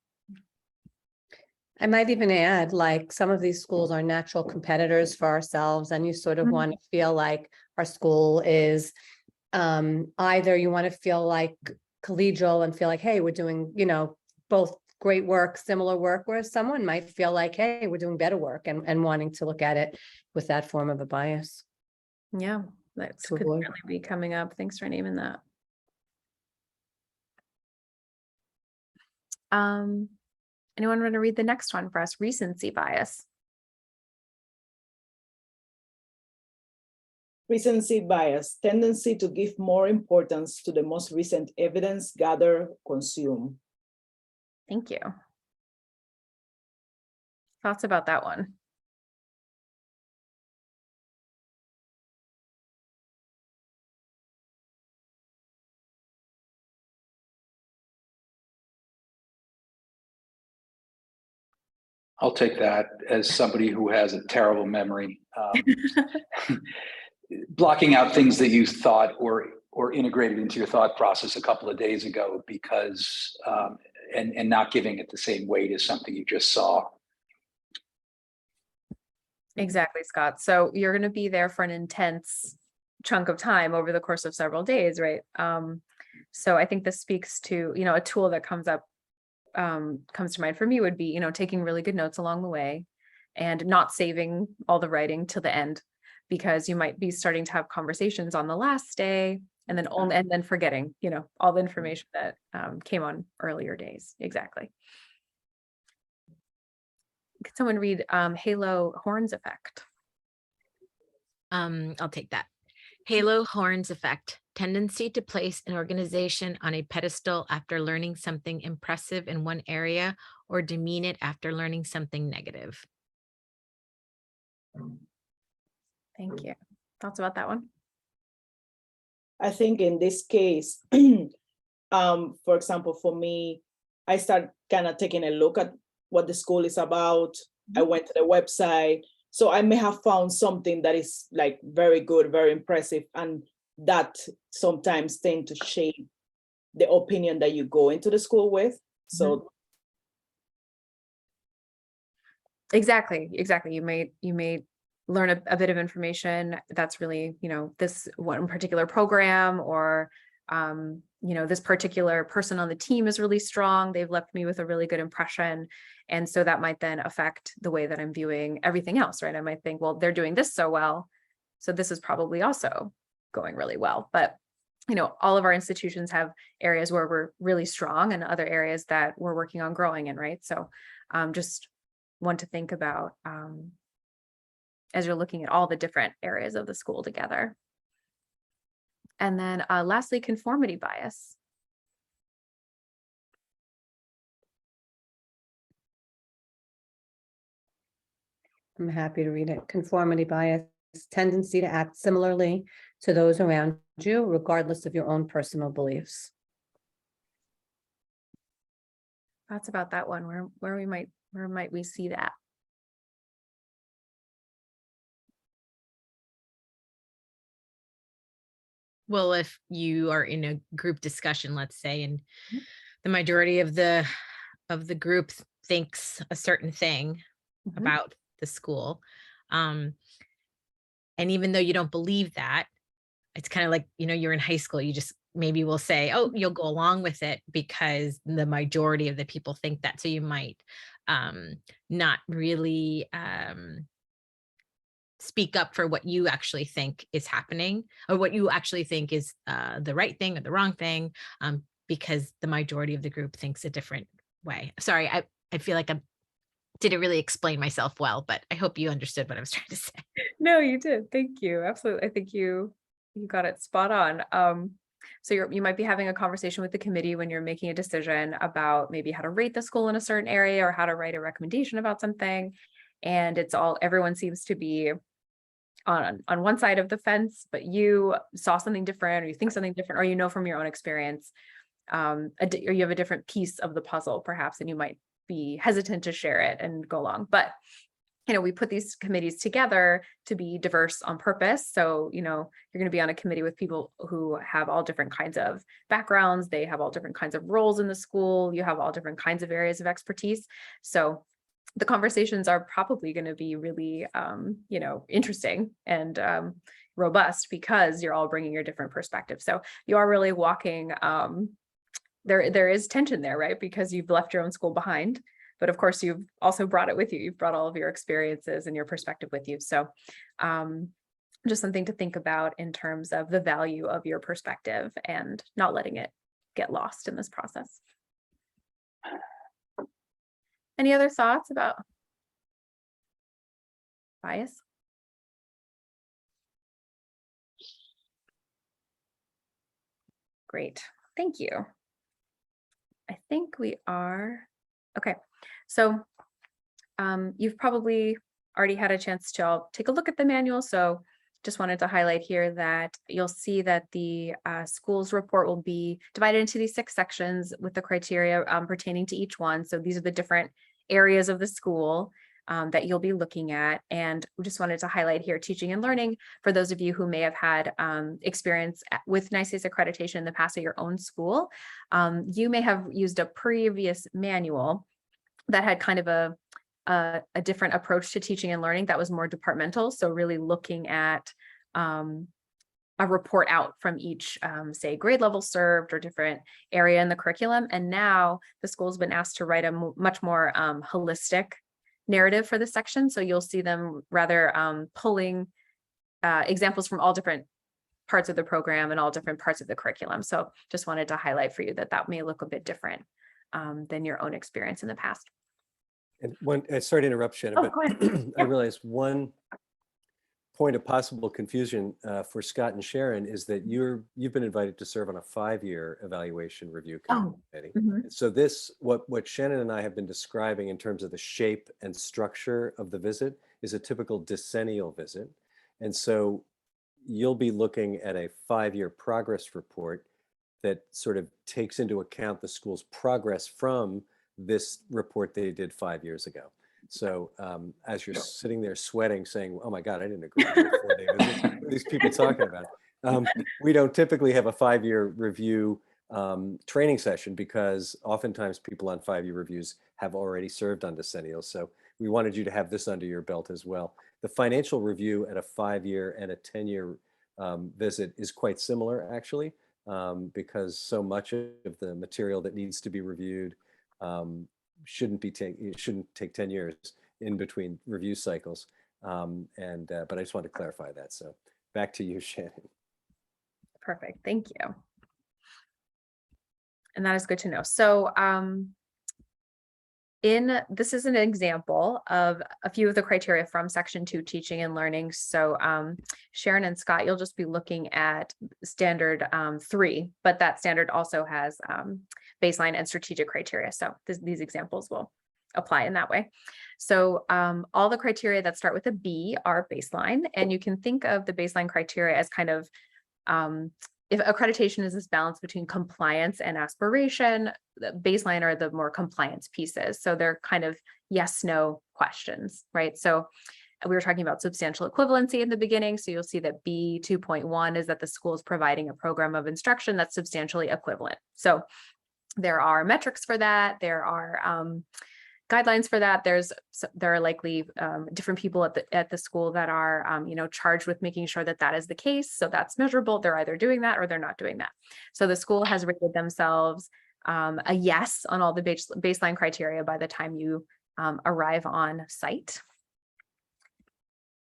I might even add, like, some of these schools are natural competitors for ourselves, and you sort of want to feel like our school is either you want to feel like collegial and feel like, hey, we're doing, you know, both great work, similar work, whereas someone might feel like, hey, we're doing better work, and wanting to look at it with that form of a bias. Yeah, that To could avoid. really be coming up. Thanks for naming that. Anyone want to read the next one for us? Recency bias. Recency bias, tendency to give more importance to the most recent evidence, gather, consume. Thank you. Thoughts about that one? I'll take that as somebody who has a terrible memory. Blocking out things that you thought or integrated into your thought process a couple of days ago because and not giving it the same weight as something you just saw. Exactly, Scott. So you're going to be there for an intense chunk of time over the course of several days, right? So I think this speaks to, you know, a tool that comes to mind for me would be, you know, taking really good notes along the way and not saving all the writing till the end, because you might be starting to have conversations on the last day and then forgetting, you know, all the information that came on earlier days. Exactly. Could someone read Halo-Horns effect? I'll take that. Halo-Horns effect, tendency to place an organization on a pedestal after learning something impressive in one area, or demean it after learning something negative. Thank you. Thoughts about that one? I think in this case, for example, for me, I start kind of taking a look at what the school is about. I went to the website. So I may have found something that is like very good, very impressive, and that sometimes tend to shape the opinion that you go into the school with. So Exactly. You may learn a bit of information that's really, this one particular program, or this particular person on the team is really strong. They've left me with a really good impression. And so that might then affect the way that I'm viewing everything else, right? I might think, well, they're doing this so well, so this is probably also going really well. But all of our institutions have areas where we're really strong and other areas that we're working on growing in, right? So just one to think about as you're looking at all the different areas of the school together. And then lastly, conformity bias. I'm happy to read it. Conformity bias, tendency to act similarly to those around you, regardless of your own personal beliefs. Thoughts about that one, where might we see that? Well, if you are in a group discussion, let's say, and the majority of the group thinks a certain thing about the school, and even though you don't believe that, it's kind of like, you're in high school, you just maybe will say, oh, you'll go along with it because the majority of the people think that. So you might not really speak up for what you actually think is happening, or what you actually think is the right thing or the wrong thing, because the majority of the group thinks a different way. Sorry, I feel like I didn't really explain myself well, but I hope you understood what I was trying to say. No, you did. Thank you. Absolutely. I think you got it spot on. So you might be having a conversation with the committee when you're making a decision about maybe how to rate the school in a certain area, or how to write a recommendation about something. And everyone seems to be on one side of the fence, but you saw something different, or you think something different, or from your own experience, or you have a different piece of the puzzle perhaps, and you might be hesitant to share it and go along. But we put these committees together to be diverse on purpose. So, you're going to be on a committee with people who have all different kinds of backgrounds. They have all different kinds of roles in the school. You have all different kinds of areas of expertise. So the conversations are probably going to be really, interesting and robust, because you're all bringing your different perspectives. So you are really walking, there is tension there, right? Because you've left your own school behind. But of course, you've also brought it with you. You've brought all of your experiences and your perspective with you. So just something to think about in terms of the value of your perspective and not letting it get lost in this process. Any other thoughts about bias? Great. Thank you. I think we are okay. So you've probably already had a chance to all take a look at the manual. So just wanted to highlight here that you'll see that the schools report will be divided into these 6 sections with the criteria pertaining to each one. So these are the different areas of the school that you'll be looking at. And we just wanted to highlight here teaching and learning for those of you who may have had experience with NYSES accreditation in the past at your own school. You may have used a previous manual that had kind of a different approach to teaching and learning that was more departmental. So really looking at a report out from each, say, grade level served or different area in the curriculum. And now the school's been asked to write a much more holistic narrative for this section. So you'll see them rather pulling examples from all different parts of the program and all different parts of the curriculum. So just wanted to highlight for you that may look a bit different than your own experience in the past. And sorry to interrupt, Shannon, Oh, but go ahead. I realized one point of possible confusion for Scott and Sharon is that you've been invited to serve on a 5-year evaluation review committee. And so what Shannon and I have been describing in terms of the shape and structure of the visit is a typical decennial visit. And so you'll be looking at a 5-year progress report that sort of takes into account the school's progress from this report they did 5 years ago. So as you're sitting there sweating, saying, "Oh my God, I didn't agree to a 4-day visit. What are these people talking about?" We don't typically have a 5-year review training session because oftentimes people on 5-year reviews have already served on decennials. So we wanted you to have this under your belt as well. The financial review at a 5-year and a 10-year visit is quite similar, actually, because so much of the material that needs to be reviewed shouldn't take 10 years in between review cycles. But I just wanted to clarify that. So back to you, Shannon. Perfect. Thank you. And that is good to know. So this is an example of a few of the criteria from section 2, teaching and learning. So Sharon and Scott, you'll just be looking at standard 3, but that standard also has baseline and strategic criteria. So these examples will apply in that way. So all the criteria that start with a B are baseline, and you can think of the baseline criteria as kind of if accreditation is this balance between compliance and aspiration, the baseline are the more compliance pieces. So they're kind of yes, no questions, right? So we were talking about substantial equivalency in the beginning. So you'll see that B 2.1 is that the school is providing a program of instruction that's substantially equivalent. So there are metrics for that. There are guidelines for that. There are likely different people at the school that are charged with making sure that that is the case. So that's measurable. They're either doing that or they're not doing that. So the school has rated themselves a yes on all the baseline criteria by the time you arrive on site.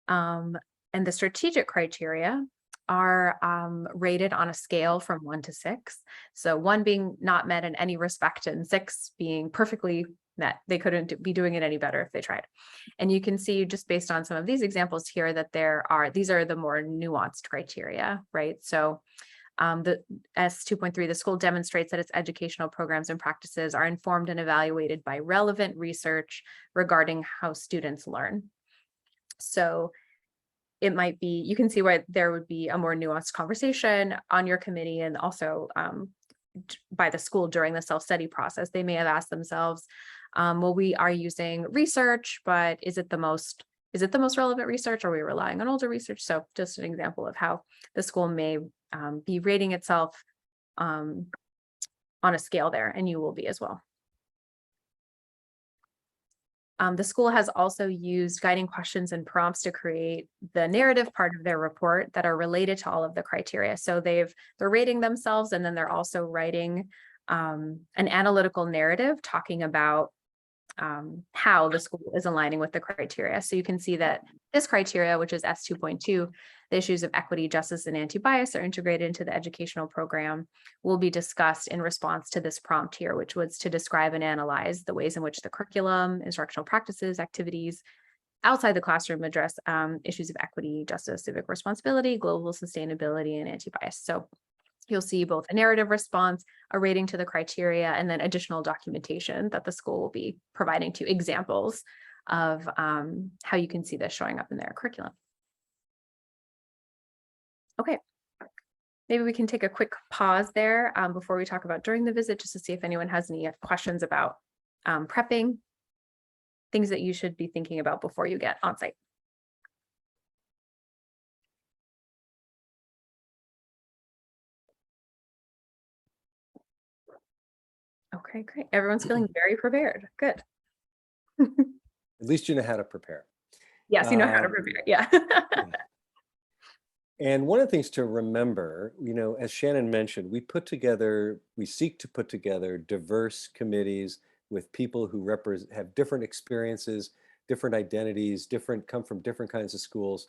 And the strategic criteria are rated on a scale from 1 to 6. So 1 being not met in any respect and 6 being perfectly met. They couldn't be doing it any better if they tried. And you can see just based on some of these examples here that these are the more nuanced criteria, right? So the S2.3, the school demonstrates that its educational programs and practices are informed and evaluated by relevant research regarding how students learn. So it might be, you can see why there would be a more nuanced conversation on your committee and also by the school during the self-study process. They may have asked themselves, well, we are using research, but is it the most relevant research? Are we relying on older research? So just an example of how the school may be rating itself on a scale there, and you will be as well. The school has also used guiding questions and prompts to create the narrative part of their report that are related to all of the criteria. So they're rating themselves, and then they're also writing an analytical narrative talking about how the school is aligning with the criteria. So you can see that this criteria, which is S2.2, the issues of equity, justice, and anti-bias are integrated into the educational program, will be discussed in response to this prompt here, which was to describe and analyze the ways in which the curriculum, instructional practices, activities outside the classroom address issues of equity, justice, civic responsibility, global sustainability, and anti-bias. So you'll see both a narrative response, a rating to the criteria, and then additional documentation that the school will be providing to examples of how you can see this showing up in their curriculum. Okay, maybe we can take a quick pause there before we talk about during the visit, just to see if anyone has any questions about prepping, things that you should be thinking about before you get on site. Okay, great. Everyone's feeling very prepared. Good. At least you know how to prepare. Yes, you know how to prepare. Yeah. And one of the things to remember, as Shannon mentioned, we seek to put together diverse committees with people who have different experiences, different identities, come from different kinds of schools,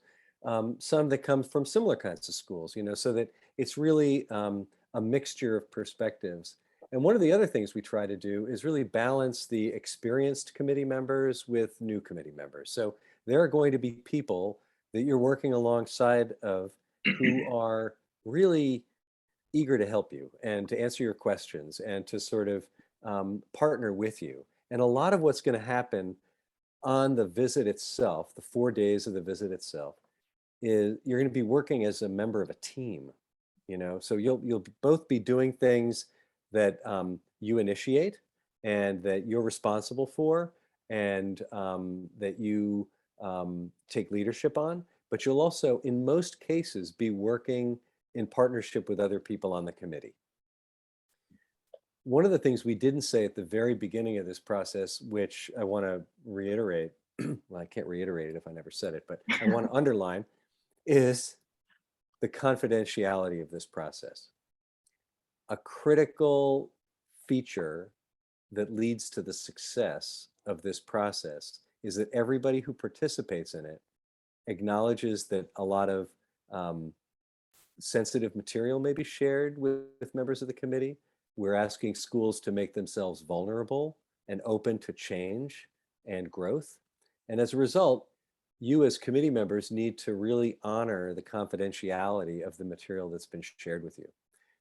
some that come from similar kinds of schools, so that it's really a mixture of perspectives. And one of the other things we try to do is really balance the experienced committee members with new committee members. So there are going to be people that you're working alongside of who are really eager to help you and to answer your questions and to sort of partner with you. And a lot of what's going to happen on the visit itself, the 4 days of the visit itself, is you're going to be working as a member of a team. So you'll both be doing things that you initiate and that you're responsible for, and that you take leadership on, but you'll also, in most cases, be working in partnership with other people on the committee. One of the things we didn't say at the very beginning of this process, which I want to reiterate, well, I can't reiterate it if I never said it, but I want to underline, is the confidentiality of this process. A critical feature that leads to the success of this process is that everybody who participates in it acknowledges that a lot of sensitive material may be shared with members of the committee. We're asking schools to make themselves vulnerable and open to change and growth. And as a result, you as committee members need to really honor the confidentiality of the material that's been shared with you.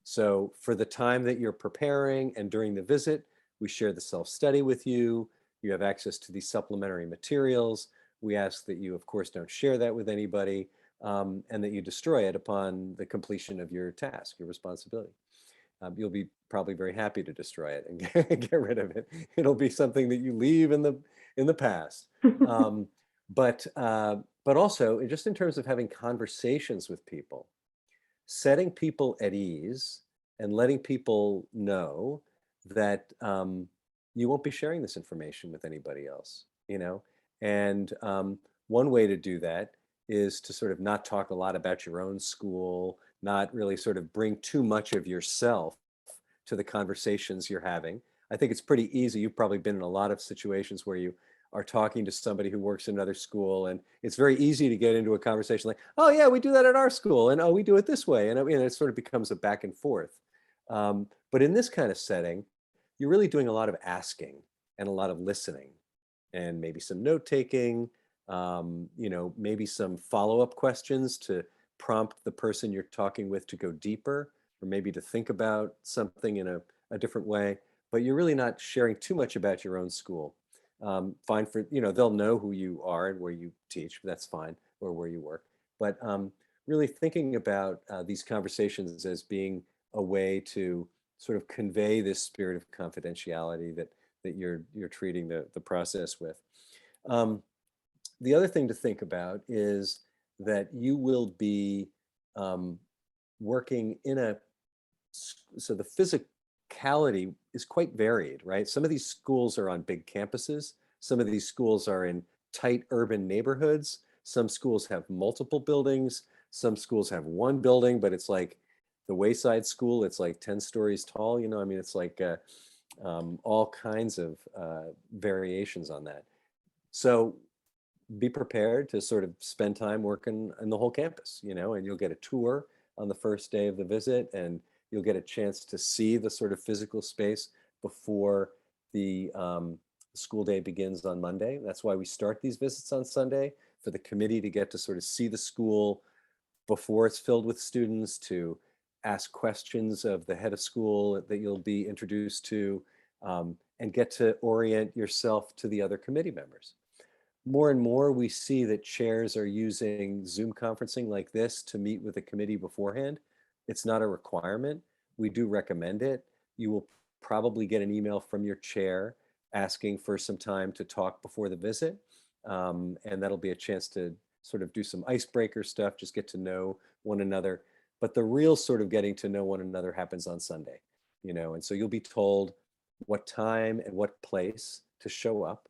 So for the time that you're preparing and during the visit, we share the self-study with you. You have access to these supplementary materials. We ask that you, of course, don't share that with anybody, and that you destroy it upon the completion of your task, your responsibility. You'll be probably very happy to destroy it and get rid of it. It'll be something that you leave in the past. But also, just in terms of having conversations with people, setting people at ease and letting people know that you won't be sharing this information with anybody else, And one way to do that is to sort of not talk a lot about your own school, not really sort of bring too much of yourself to the conversations you're having. I think it's pretty easy. You've probably been in a lot of situations where you are talking to somebody who works in another school, and it's very easy to get into a conversation like, oh yeah, we do that at our school, and oh, we do it this way. And it sort of becomes a back and forth. But in this kind of setting, you're really doing a lot of asking and a lot of listening and maybe some note taking, maybe some follow-up questions to prompt the person you're talking with to go deeper, or maybe to think about something in a different way. But you're really not sharing too much about your own school. Fine for, they'll know who you are and where you teach, that's fine, or where you work. But really thinking about these conversations as being a way to sort of convey this spirit of confidentiality that you're treating the process with. The other thing to think about is that you will be working so the physicality is quite varied, right? Some of these schools are on big campuses. Some of these schools are in tight urban neighborhoods. Some schools have multiple buildings. Some schools have one building, but it's like the Wayside School, it's like 10 stories tall, it's like all kinds of variations on that. So be prepared to sort of spend time working in the whole campus, and you'll get a tour on the first day of the visit, and you'll get a chance to see the sort of physical space before the school day begins on Monday. That's why we start these visits on Sunday, for the committee to get to sort of see the school before it's filled with students, to ask questions of the head of school that you'll be introduced to, and get to orient yourself to the other committee members. More and more, we see that chairs are using Zoom conferencing like this to meet with the committee beforehand. It's not a requirement. We do recommend it. You will probably get an email from your chair asking for some time to talk before the visit. And that'll be a chance to sort of do some icebreaker stuff, just get to know one another. But the real sort of getting to know one another happens on Sunday, and so you'll be told what time and what place to show up.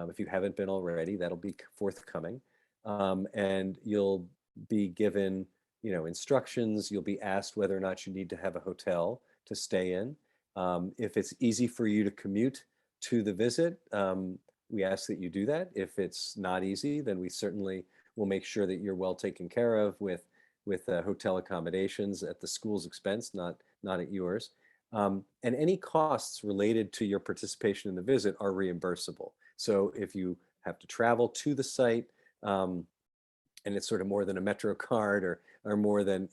If you haven't been already, that'll be forthcoming. And you'll be given, instructions. You'll be asked whether or not you need to have a hotel to stay in. If it's easy for you to commute to the visit, we ask that you do that. If it's not easy, then we certainly will make sure that you're well taken care of with hotel accommodations at the school's expense, not at yours. And any costs related to your participation in the visit are reimbursable. So if you have to travel to the site, and it's sort of more than a Metro card or more than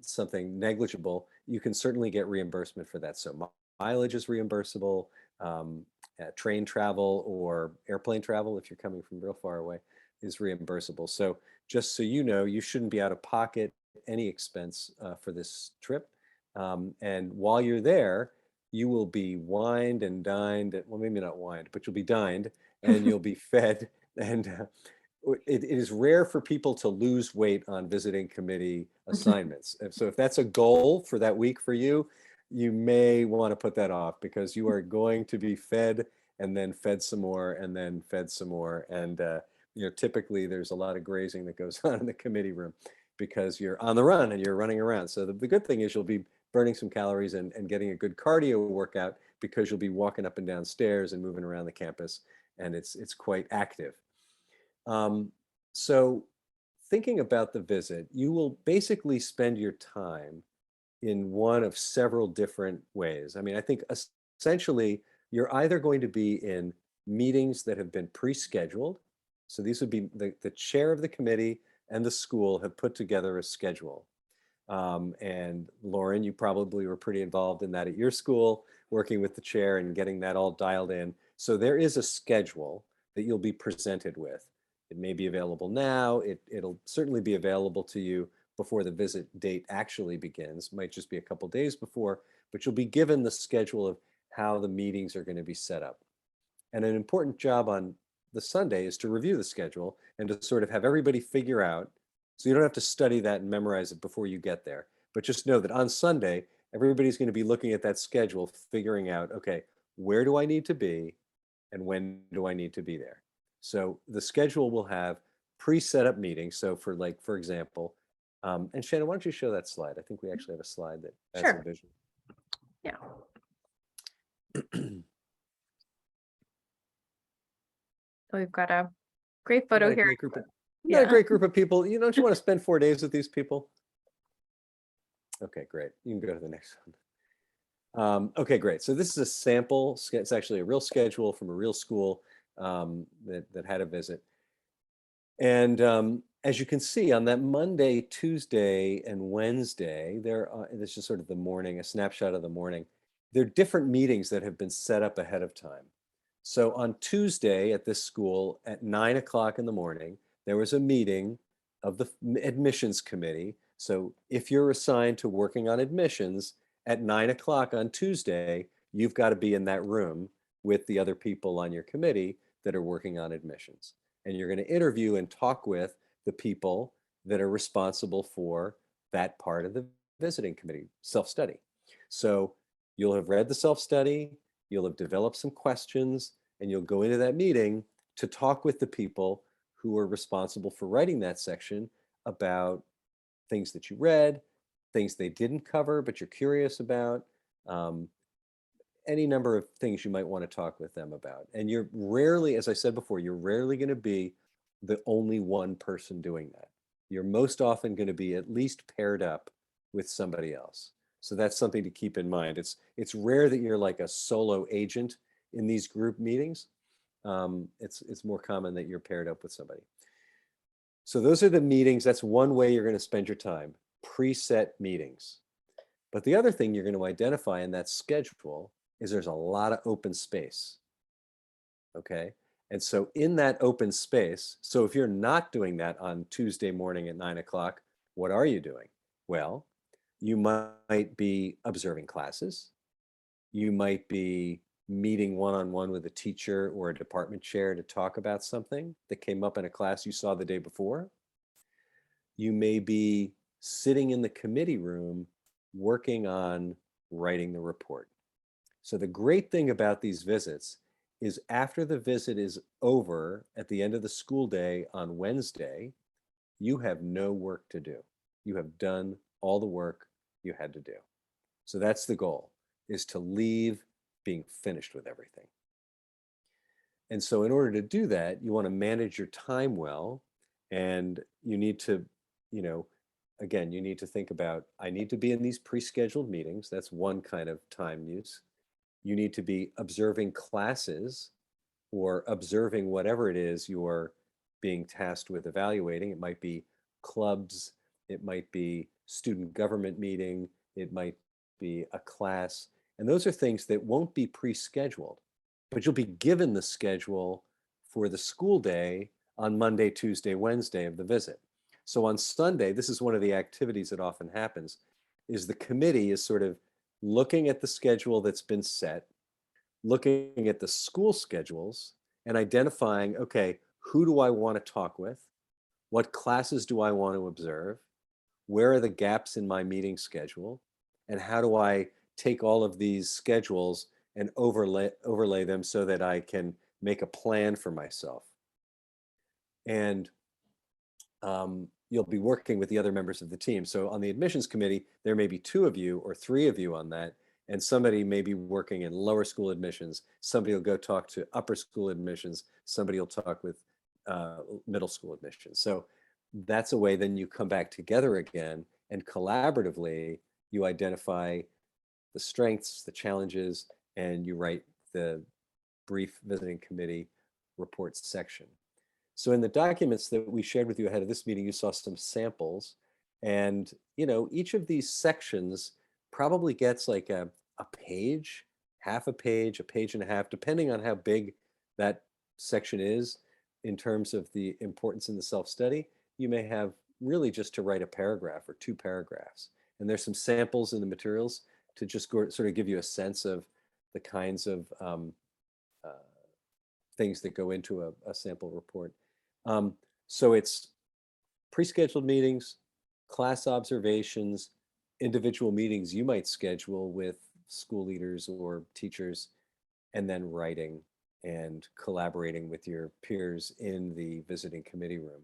something negligible, you can certainly get reimbursement for that. So mileage is reimbursable, train travel or airplane travel, if you're coming from real far away, is reimbursable. So just so you know, you shouldn't be out of pocket any expense for this trip. And while you're there, you will be wined and dined, well, maybe not wined, but you'll be dined and you'll be fed. And it is rare for people to lose weight on visiting committee assignments. So if that's a goal for that week for you, you may want to put that off, because you are going to be fed and then fed some more and then fed some more. And typically there's a lot of grazing that goes on in the committee room because you're on the run and you're running around. So the good thing is you'll be burning some calories and getting a good cardio workout, because you'll be walking up and down stairs and moving around the campus, and it's quite active. So thinking about the visit, you will basically spend your time in one of several different ways. I mean, I think essentially you're either going to be in meetings that have been pre-scheduled. So these would be the chair of the committee and the school have put together a schedule. And Lauren, you probably were pretty involved in that at your school, working with the chair and getting that all dialed in. So there is a schedule that you'll be presented with. It may be available now. It'll certainly be available to you before the visit date actually begins. Might just be a couple days before, but you'll be given the schedule of how the meetings are going to be set up. And an important job on the Sunday is to review the schedule and to sort of have everybody figure out, so you don't have to study that and memorize it before you get there, but just know that on Sunday, everybody's going to be looking at that schedule, figuring out, okay, where do I need to be and when do I need to be there? So the schedule will have pre-set up meetings. So for example, and Shannon, why don't you show that slide? I think we actually have a slide that has Sure. a vision. Yeah. We've got a great photo Not a here. great group of, not a Yeah. great group of people. Don't you want to spend 4 days with these people? Okay, great. You can go to the next one. Okay, great. So this is a sample. It's actually a real schedule from a real school that had a visit. And as you can see, on that Monday, Tuesday, and Wednesday, this is just sort of the morning, a snapshot of the morning. There are different meetings that have been set up ahead of time. So on Tuesday at this school at 9 o'clock in the morning, there was a meeting of the admissions committee. So if you're assigned to working on admissions at 9 o'clock on Tuesday, you've got to be in that room with the other people on your committee that are working on admissions. And you're going to interview and talk with the people that are responsible for that part of the visiting committee, self-study. So you'll have read the self-study, you'll have developed some questions, and you'll go into that meeting to talk with the people who are responsible for writing that section about things that you read, things they didn't cover, but you're curious about, any number of things you might want to talk with them about. And you're rarely, as I said before, you're rarely going to be the only one person doing that. You're most often going to be at least paired up with somebody else. So that's something to keep in mind. It's rare that you're like a solo agent in these group meetings. It's more common that you're paired up with somebody. So those are the meetings. That's one way you're going to spend your time, preset meetings. But the other thing you're going to identify in that schedule is there's a lot of open space. Okay. And so in that open space, so if you're not doing that on Tuesday morning at 9 o'clock, what are you doing? Well, you might be observing classes. You might be meeting one-on-one with a teacher or a department chair to talk about something that came up in a class you saw the day before. You may be sitting in the committee room working on writing the report. So the great thing about these visits is after the visit is over at the end of the school day on Wednesday, you have no work to do. You have done all the work you had to do. So that's the goal, is to leave being finished with everything. And so in order to do that, you want to manage your time well, and you need to, again, you need to think about, I need to be in these pre-scheduled meetings. That's one kind of time use. You need to be observing classes or observing whatever it is you're being tasked with evaluating. It might be clubs, it might be student government meeting, it might be a class. And those are things that won't be pre-scheduled, but you'll be given the schedule for the school day on Monday, Tuesday, Wednesday of the visit. So on Sunday, this is one of the activities that often happens, is the committee is sort of looking at the schedule that's been set, looking at the school schedules and identifying, okay, who do I want to talk with? What classes do I want to observe? Where are the gaps in my meeting schedule? And how do I take all of these schedules and overlay them so that I can make a plan for myself? And you'll be working with the other members of the team. So on the admissions committee, there may be 2 of you or 3 of you on that, and somebody may be working in lower school admissions. Somebody will go talk to upper school admissions. Somebody will talk with middle school admissions. So that's a way then you come back together again and collaboratively you identify the strengths, the challenges, and you write the brief visiting committee reports section. So in the documents that we shared with you ahead of this meeting, you saw some samples, and each of these sections probably gets like a page, half a page and a half, depending on how big that section is in terms of the importance in the self-study. You may have really just to write a paragraph or 2 paragraphs. And there's some samples in the materials to just sort of give you a sense of the kinds of things that go into a sample report. So it's pre-scheduled meetings, class observations, individual meetings you might schedule with school leaders or teachers, and then writing and collaborating with your peers in the visiting committee room.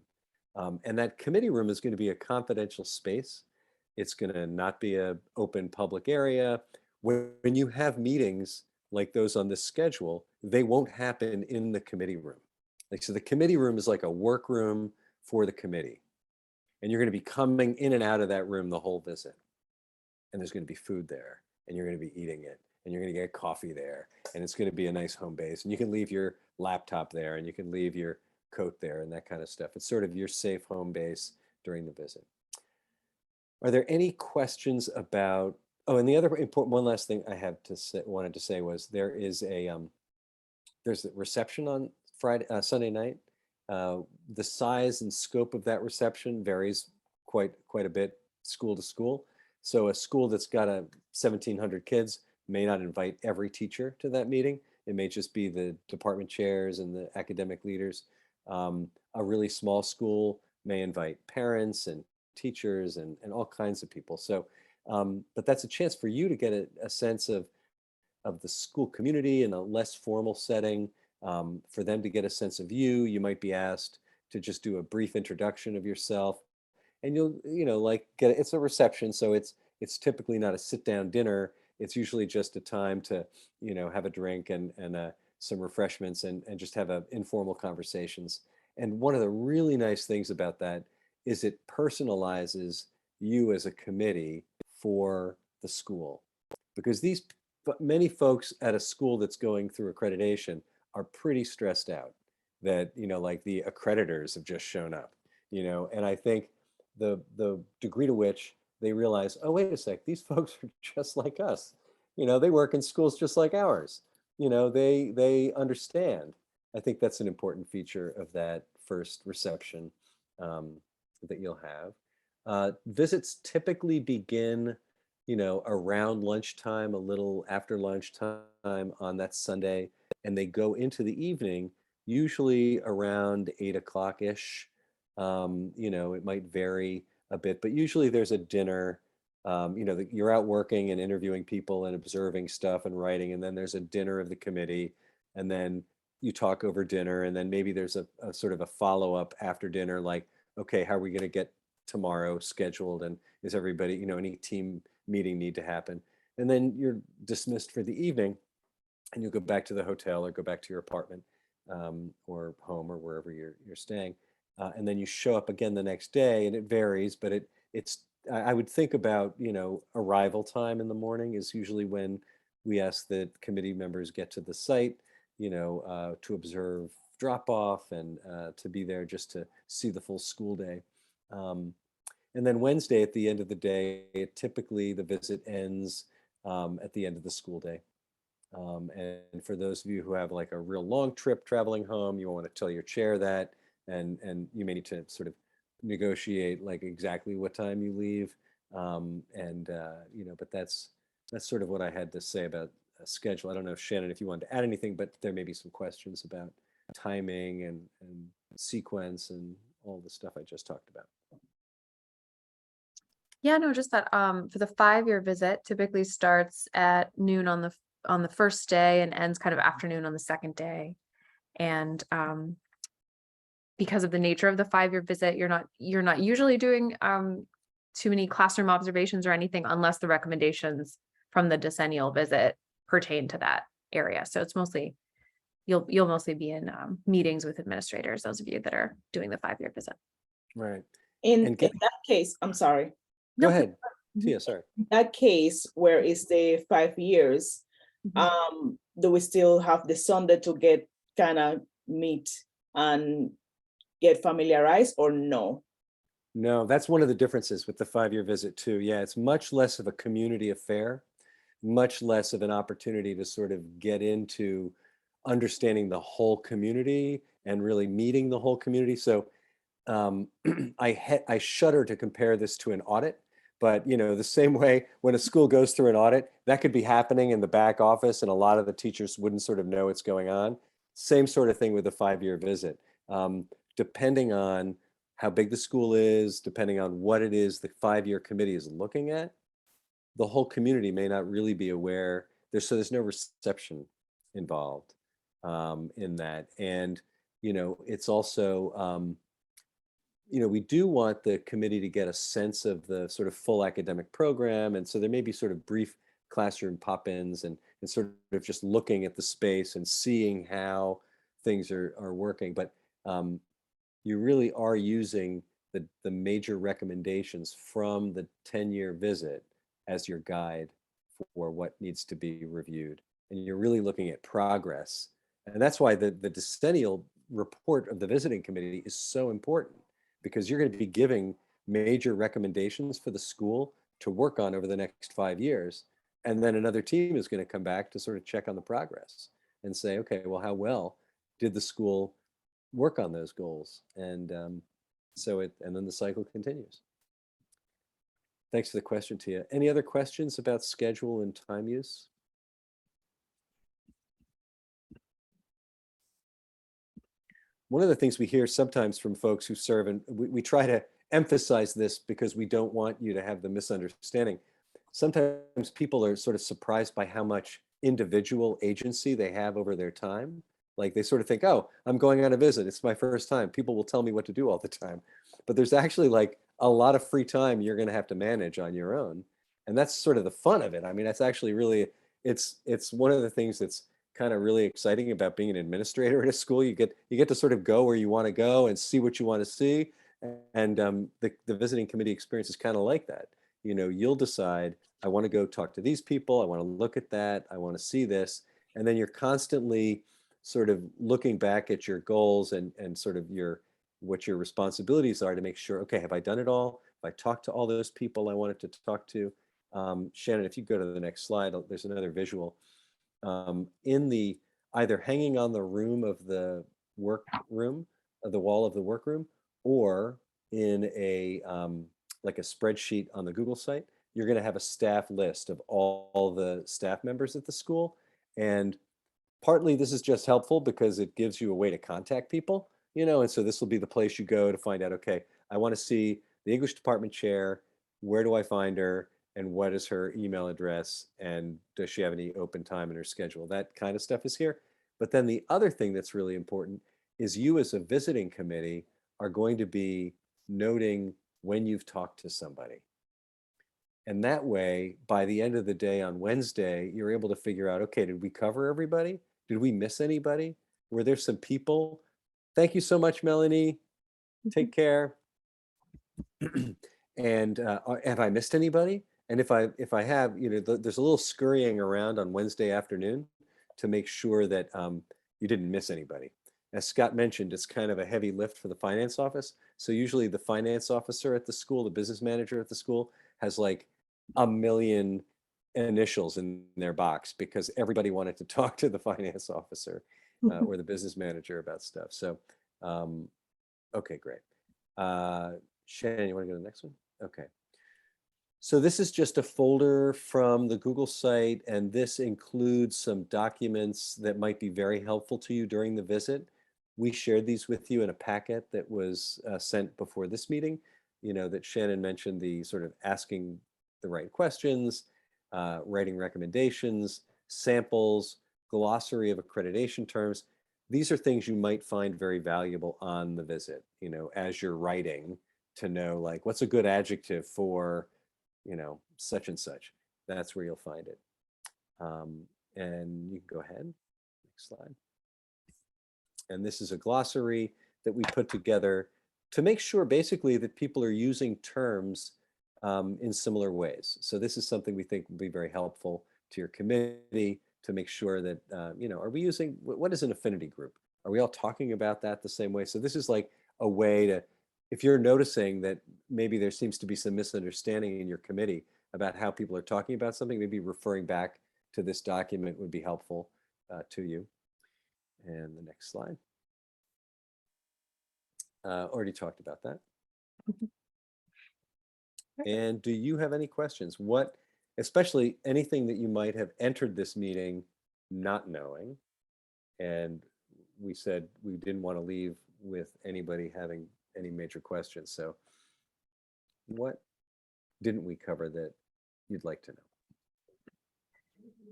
And that committee room is going to be a confidential space. It's going to not be an open public area. When you have meetings like those on this schedule, they won't happen in the committee room. So the committee room is like a workroom for the committee. And you're going to be coming in and out of that room the whole visit. And there's going to be food there, and you're going to be eating it, and you're going to get coffee there, and it's going to be a nice home base. And you can leave your laptop there, and you can leave your coat there and that kind of stuff. It's sort of your safe home base during the visit. Are there any questions about, oh, and the other important, one last thing I have to say, wanted to say was there's a reception on Sunday night. The size and scope of that reception varies quite a bit school to school. So a school that's got 1,700 kids may not invite every teacher to that meeting. It may just be the department chairs and the academic leaders. A really small school may invite parents and teachers and all kinds of people. So, but that's a chance for you to get a sense of the school community in a less formal setting. For them to get a sense of you, you might be asked to just do a brief introduction of yourself, and you'll it's a reception, so it's typically not a sit-down dinner. It's usually just a time to have a drink and some refreshments and just have informal conversations. And one of the really nice things about that is it personalizes you as a committee for the school, because many folks at a school that's going through accreditation are pretty stressed out that, like the accreditors have just shown up, and I think the degree to which they realize, oh, wait a sec, these folks are just like us. They work in schools just like ours. They understand. I think that's an important feature of that first reception that you'll have. Visits typically begin, around lunchtime, a little after lunchtime on that Sunday, and they go into the evening, usually around 8 o'clock-ish. It might vary a bit, but usually there's a dinner. You're out working and interviewing people and observing stuff and writing, and then there's a dinner of the committee, and then you talk over dinner, and then maybe there's a sort of a follow-up after dinner, like, okay, how are we going to get tomorrow scheduled, and is everybody, any team meeting need to happen? And then you're dismissed for the evening, and you go back to the hotel or go back to your apartment or home or wherever you're staying. And then you show up again the next day, and it varies, but I would think about, arrival time in the morning is usually when we ask that committee members get to the site, to observe drop off and to be there just to see the full school day. And then Wednesday at the end of the day, typically the visit ends at the end of the school day. And for those of you who have like a real long trip traveling home, you want to tell your chair that, and you may need to sort of negotiate like exactly what time you leave. But that's sort of what I had to say about a schedule. I don't know, Shannon, if you wanted to add anything, but there may be some questions about timing and sequence and all the stuff I just talked about. Yeah, no, just that for the 5-year visit typically starts at noon on the first day and ends kind of afternoon on the second day. And because of the nature of the 5-year visit, you're not usually doing too many classroom observations or anything unless the recommendations from the decennial visit pertain to that area. So it's mostly you'll mostly be in meetings with administrators, those of you that are doing the 5-year visit. Right. In that case, I'm sorry. Go No. ahead, Tia, sorry. In that case, where is the 5 years, do we still have the Sunday to get kind of meet and get familiarized, or no? No, that's one of the differences with the 5-year visit too. Yeah, it's much less of a community affair, much less of an opportunity to sort of get into understanding the whole community and really meeting the whole community. So I shudder to compare this to an audit, but the same way when a school goes through an audit, that could be happening in the back office and a lot of the teachers wouldn't sort of know what's going on. Same sort of thing with a 5-year visit. Depending on how big the school is, depending on what it is the 5-year committee is looking at, the whole community may not really be aware. There's no reception involved in that. And, it's also, we do want the committee to get a sense of the sort of full academic program. And so there may be sort of brief classroom pop-ins and sort of just looking at the space and seeing how things are working. But you really are using the major recommendations from the 10-year visit as your guide for what needs to be reviewed. And you're really looking at progress. And that's why the decennial report of the visiting committee is so important, because you're going to be giving major recommendations for the school to work on over the next 5 years. And then another team is going to come back to sort of check on the progress and say, okay, well, how well did the school work on those goals? And then the cycle continues. Thanks for the question, Tia. Any other questions about schedule and time use? One of the things we hear sometimes from folks who serve, and we try to emphasize this because we don't want you to have the misunderstanding. Sometimes people are sort of surprised by how much individual agency they have over their time. Like they sort of think, oh, I'm going on a visit. It's my first time. People will tell me what to do all the time. But there's actually like a lot of free time you're going to have to manage on your own. And that's sort of the fun of it. I mean, that's actually really, it's one of the things that's kind of really exciting about being an administrator at a school. You get to sort of go where you want to go and see what you want to see. And the visiting committee experience is kind of like that. You'll decide, I want to go talk to these people. I want to look at that. I want to see this. And then you're constantly sort of looking back at your goals and sort of what your responsibilities are to make sure, okay, have I done it all? Have I talked to all those people I wanted to talk to? Shannon, if you go to the next slide, there's another visual. In the either hanging on the room of the workroom, the wall of the workroom, or in a like a spreadsheet on the Google site, you're going to have a staff list of all the staff members at the school. And partly this is just helpful because it gives you a way to contact people, and so this will be the place you go to find out, okay, I want to see the English department chair. Where do I find her? And what is her email address? And does she have any open time in her schedule? That kind of stuff is here. But then the other thing that's really important is you as a visiting committee are going to be noting when you've talked to somebody. And that way, by the end of the day on Wednesday, you're able to figure out, okay, did we cover everybody? Did we miss anybody? Were there some people? Thank you so much, Melanie. Take care. And have I missed anybody? And if I have, there's a little scurrying around on Wednesday afternoon to make sure that you didn't miss anybody. As Scott mentioned, it's kind of a heavy lift for the finance office. So usually the finance officer at the school, the business manager at the school, has like 1 million initials in their box because everybody wanted to talk to the finance officer or the business manager about stuff. So, okay, great. Shannon, you want to go to the next one? Okay. So this is just a folder from the Google site, and this includes some documents that might be very helpful to you during the visit. We shared these with you in a packet that was sent before this meeting, you know, that Shannon mentioned, the sort of asking the right questions, writing recommendations, samples, glossary of accreditation terms. These are things you might find very valuable on the visit, you know, as you're writing, to know like what's a good adjective for, you know, such and such. That's where you'll find it. And you can go ahead, next slide. And this is a glossary that we put together to make sure basically that people are using terms in similar ways. So this is something we think will be very helpful to your committee to make sure that, you know, are we using, what is an affinity group? Are we all talking about that the same way? So this is like a way to, if you're noticing that maybe there seems to be some misunderstanding in your committee about how people are talking about something, maybe referring back to this document would be helpful to you. And the next slide. Already talked about that. And do you have any questions? What, especially anything that you might have entered this meeting not knowing? And we said we didn't want to leave with anybody having any major questions. So what didn't we cover that you'd like to know?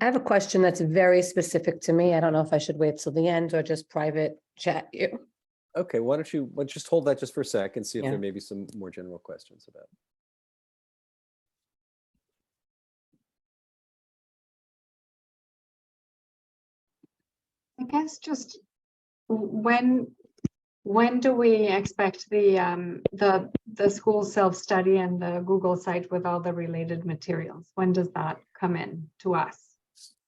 I have a question that's very specific to me. I don't know if I should wait till the end or just private chat you. Okay, why don't you just hold that just for a sec and see if Yeah. there may be some more general questions about it. I guess just when do we expect the school self-study and the Google site with all the related materials? When does that come in to us?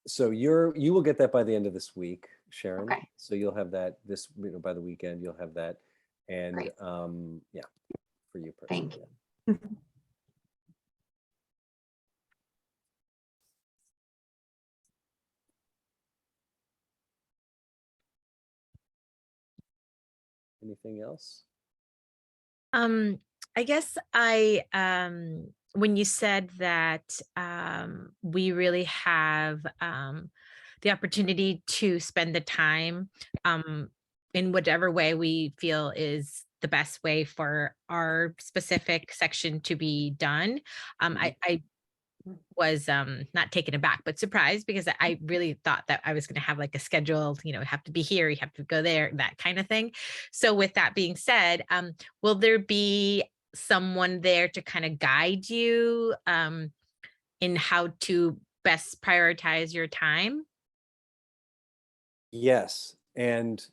So you will get that by the end of this week, Sharon. Okay. So you'll have that this, you know, by the weekend, you'll have that. And Great. yeah, for you personally. Thank you. Yeah. Anything else? I guess I when you said that we really have the opportunity to spend the time in whatever way we feel is the best way for our specific section to be done. I was not taken aback, but surprised, because I really thought that I was going to have like a schedule, you know, have to be here, you have to go there, that kind of thing. So with that being said, will there be someone there to kind of guide you in how to best prioritize your time? Yes, and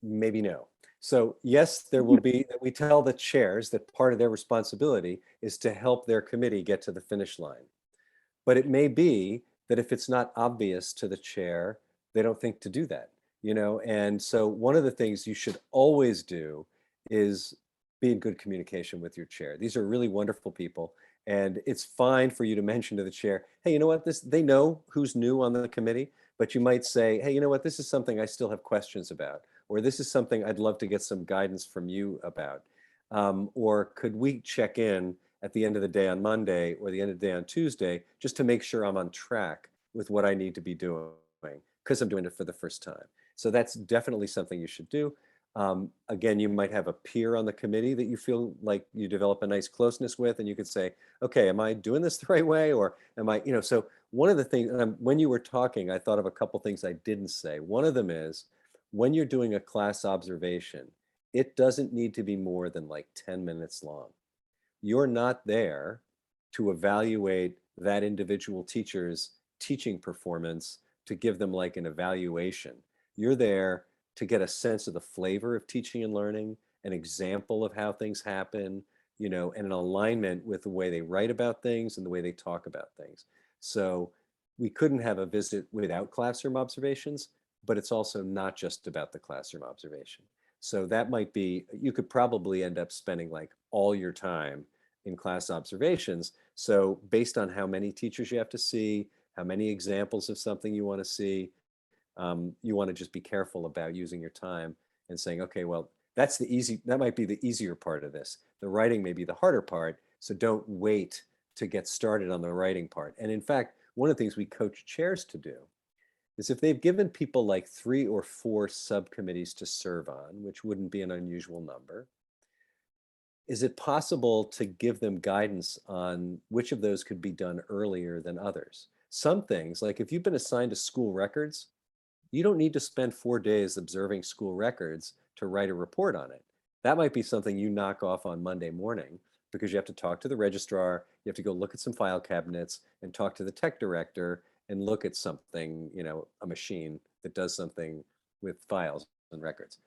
maybe no. So yes, there will be, we tell the chairs that part of their responsibility is to help their committee get to the finish line. But it may be that if it's not obvious to the chair, they don't think to do that, you know? And so one of the things you should always do is be in good communication with your chair. These are really wonderful people. And it's fine for you to mention to the chair, hey, you know what, they know who's new on the committee, but you might say, hey, you know what, this is something I still have questions about, or this is something I'd love to get some guidance from you about. Or could we check in at the end of the day on Monday or the end of the day on Tuesday, just to make sure I'm on track with what I need to be doing, because I'm doing it for the first time. So that's definitely something you should do. Again, you might have a peer on the committee that you feel like you develop a nice closeness with, and you could say, okay, am I doing this the right way? Or am I, you know, so one of the things, when you were talking, I thought of a couple things I didn't say. One of them is, when you're doing a class observation, it doesn't need to be more than like 10 minutes long. You're not there to evaluate that individual teacher's teaching performance, to give them like an evaluation. You're there to get a sense of the flavor of teaching and learning, an example of how things happen, you know, and an alignment with the way they write about things and the way they talk about things. So we couldn't have a visit without classroom observations, but it's also not just about the classroom observation. So that might be, you could probably end up spending like all your time in class observations. So based on how many teachers you have to see, how many examples of something you want to see, you want to just be careful about using your time and saying, okay, well, that might be the easier part of this. The writing may be the harder part. So don't wait to get started on the writing part. And in fact, one of the things we coach chairs to do is if they've given people like 3 or 4 subcommittees to serve on, which wouldn't be an unusual number, is it possible to give them guidance on which of those could be done earlier than others? Some things, like if you've been assigned to school records, you don't need to spend 4 days observing school records to write a report on it. That might be something you knock off on Monday morning, because you have to talk to the registrar, you have to go look at some file cabinets and talk to the tech director and look at something, a machine that does something with files and records.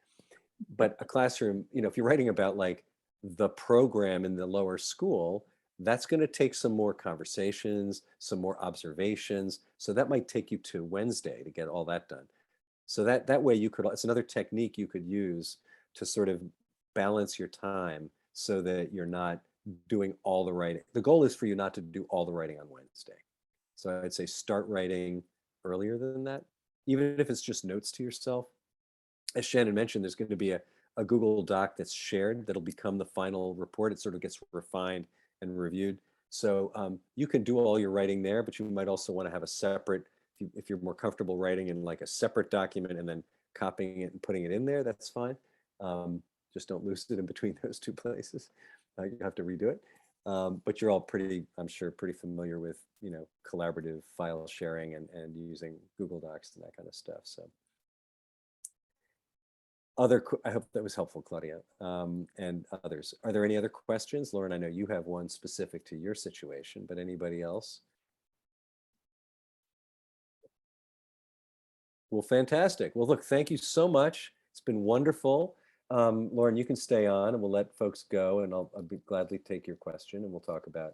But a classroom, if you're writing about like the program in the lower school, that's going to take some more conversations, some more observations. So that might take you to Wednesday to get all that done. So that way it's another technique you could use to sort of balance your time so that you're not doing all the writing. The goal is for you not to do all the writing on Wednesday. So I'd say start writing earlier than that, even if it's just notes to yourself. As Shannon mentioned, there's going to be a Google Doc that's shared that'll become the final report. It sort of gets refined and reviewed. So you can do all your writing there, but you might also want to have a separate, if you're more comfortable writing in like a separate document and then copying it and putting it in there, that's fine. Just don't lose it in between those two places. You have to redo it. But you're all I'm sure, pretty familiar with, collaborative file sharing and using Google Docs and that kind of stuff. So I hope that was helpful, Claudia, and others. Are there any other questions? Lauren, I know you have one specific to your situation, but anybody else? Well, fantastic. Well, look, thank you so much. It's been wonderful. Lauren, you can stay on and we'll let folks go, and I'll gladly take your question and we'll talk about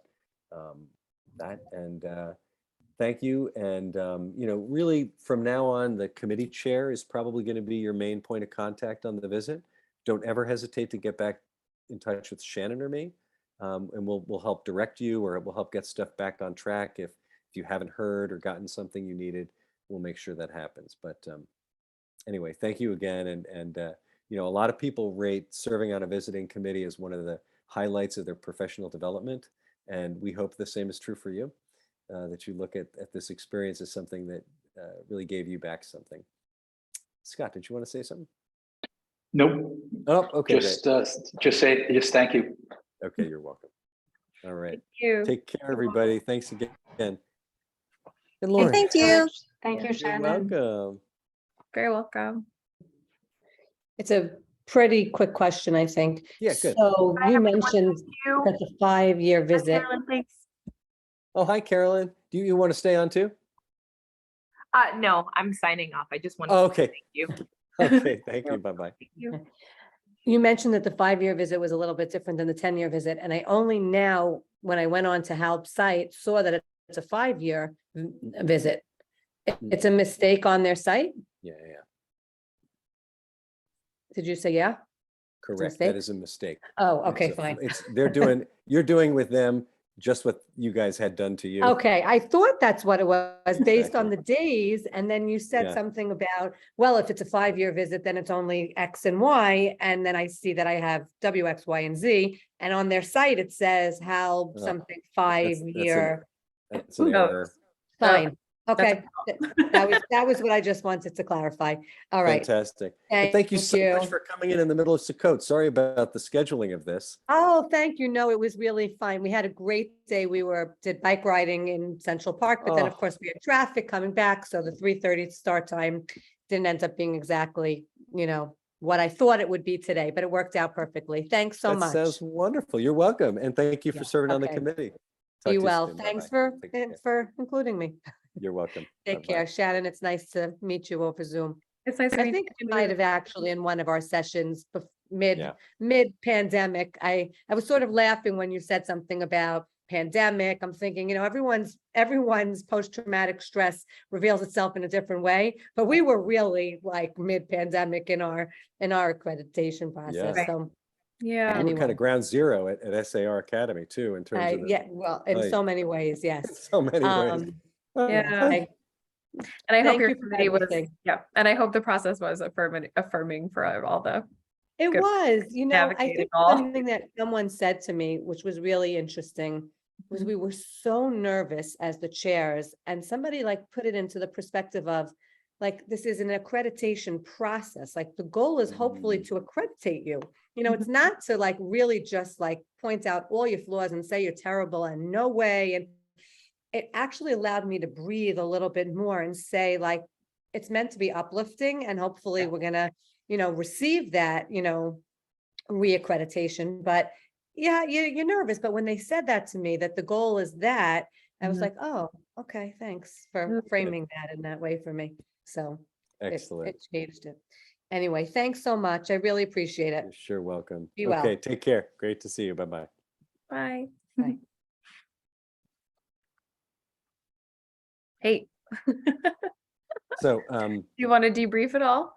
that. And thank you. And, really from now on, the committee chair is probably going to be your main point of contact on the visit. Don't ever hesitate to get back in touch with Shannon or me, and we'll help direct you, or we'll help get stuff back on track. If you haven't heard or gotten something you needed, we'll make sure that happens. But anyway, thank you again. And a lot of people rate serving on a visiting committee as one of the highlights of their professional development. And we hope the same is true for you, that you look at this experience as something that really gave you back something. Scott, did you want to say something? Nope. Oh, okay. Just thank you. Okay, you're welcome. All right. Thank you. Take care, everybody. Thanks again. And And Lauren, thank you. Thank you, you're Shannon. welcome. Very welcome. It's a pretty quick question, I think. Yeah, good. So you mentioned that the 5-year visit. Thanks. Oh, hi, Carolyn. Do you want to stay on too? No, I'm signing off. I just wanted Oh, to okay. say thank you. Okay, thank you. Bye-bye. Thank you. You mentioned that the 5-year visit was a little bit different than the 10-year visit. And I only now, when I went on to HALP's site, saw that it's a 5-year visit. It's a mistake on their site. Yeah. Did you say yeah? Correct. mistake? That is a mistake. Oh, okay, It's a- fine. You're doing with them just what you guys had done to you. Okay, I thought that's what it was based on Exactly. the days. And then you said Yeah. something about, well, if it's a 5-year visit, then it's only X and Y. And then I see that I have W, X, Y, and Z. And on their site, it says how Oh, something that's 5-year, That's an Oh. error. fine. That's Okay, that was what I just wanted to clarify. All right. Fantastic. And thank you Thank so much you. for coming in the middle of Sukkot. Sorry about the scheduling of this. Oh, thank you. No, it was really fine. We had a great day. We did bike riding in Central Park, but then of Oh. course we had traffic coming back. So the 3:30 start time didn't end up being exactly, what I thought it would be today, but it worked out perfectly. Thanks so That much. sounds wonderful. You're welcome. And thank you for Yeah, serving on the okay. committee. Talk Be to you well. soon. Thanks Bye-bye. Take care. for including me. You're welcome. Take Bye-bye. care. Shannon, it's nice to meet you over Zoom. It's nice to I meet think you. we might have actually in one of our sessions Yeah. mid pandemic. I was sort of laughing when you said something about pandemic. I'm thinking, everyone's post-traumatic stress reveals itself in a different way, but we were really like mid pandemic in our accreditation process. Yeah. So Yeah. You were kind Anyway. of ground zero at SAR Academy too, in terms of the, yeah, well, in Right. so many ways, in yes. so many ways. Yeah. I- And I hope Thank your you for committee was, everything. yeah, and I hope the process was affirming for all the It Good. was, I Navigating think all. something that someone said to me, which was really interesting, was we were so nervous as the chairs, and somebody like put it into the perspective of, like, this is an accreditation process. Like, the goal is hopefully to accreditate you. It's not to like really just like point out all your flaws and say you're terrible and no way. And it actually allowed me to breathe a little bit more and say, like, it's meant to be uplifting, and hopefully we're gonna, receive that, reaccreditation. But yeah, you're nervous. But when they said that to me, that the goal is that, I was Mhm. like, oh, okay, thanks for Good. framing that in that way for me. So Excellent. it changed it. Anyway, thanks so much. I really appreciate it. You're sure welcome. Be well. Okay, take care. Great to see you. Bye-bye. Bye. Bye. Hey, So, do you want to debrief at all? Or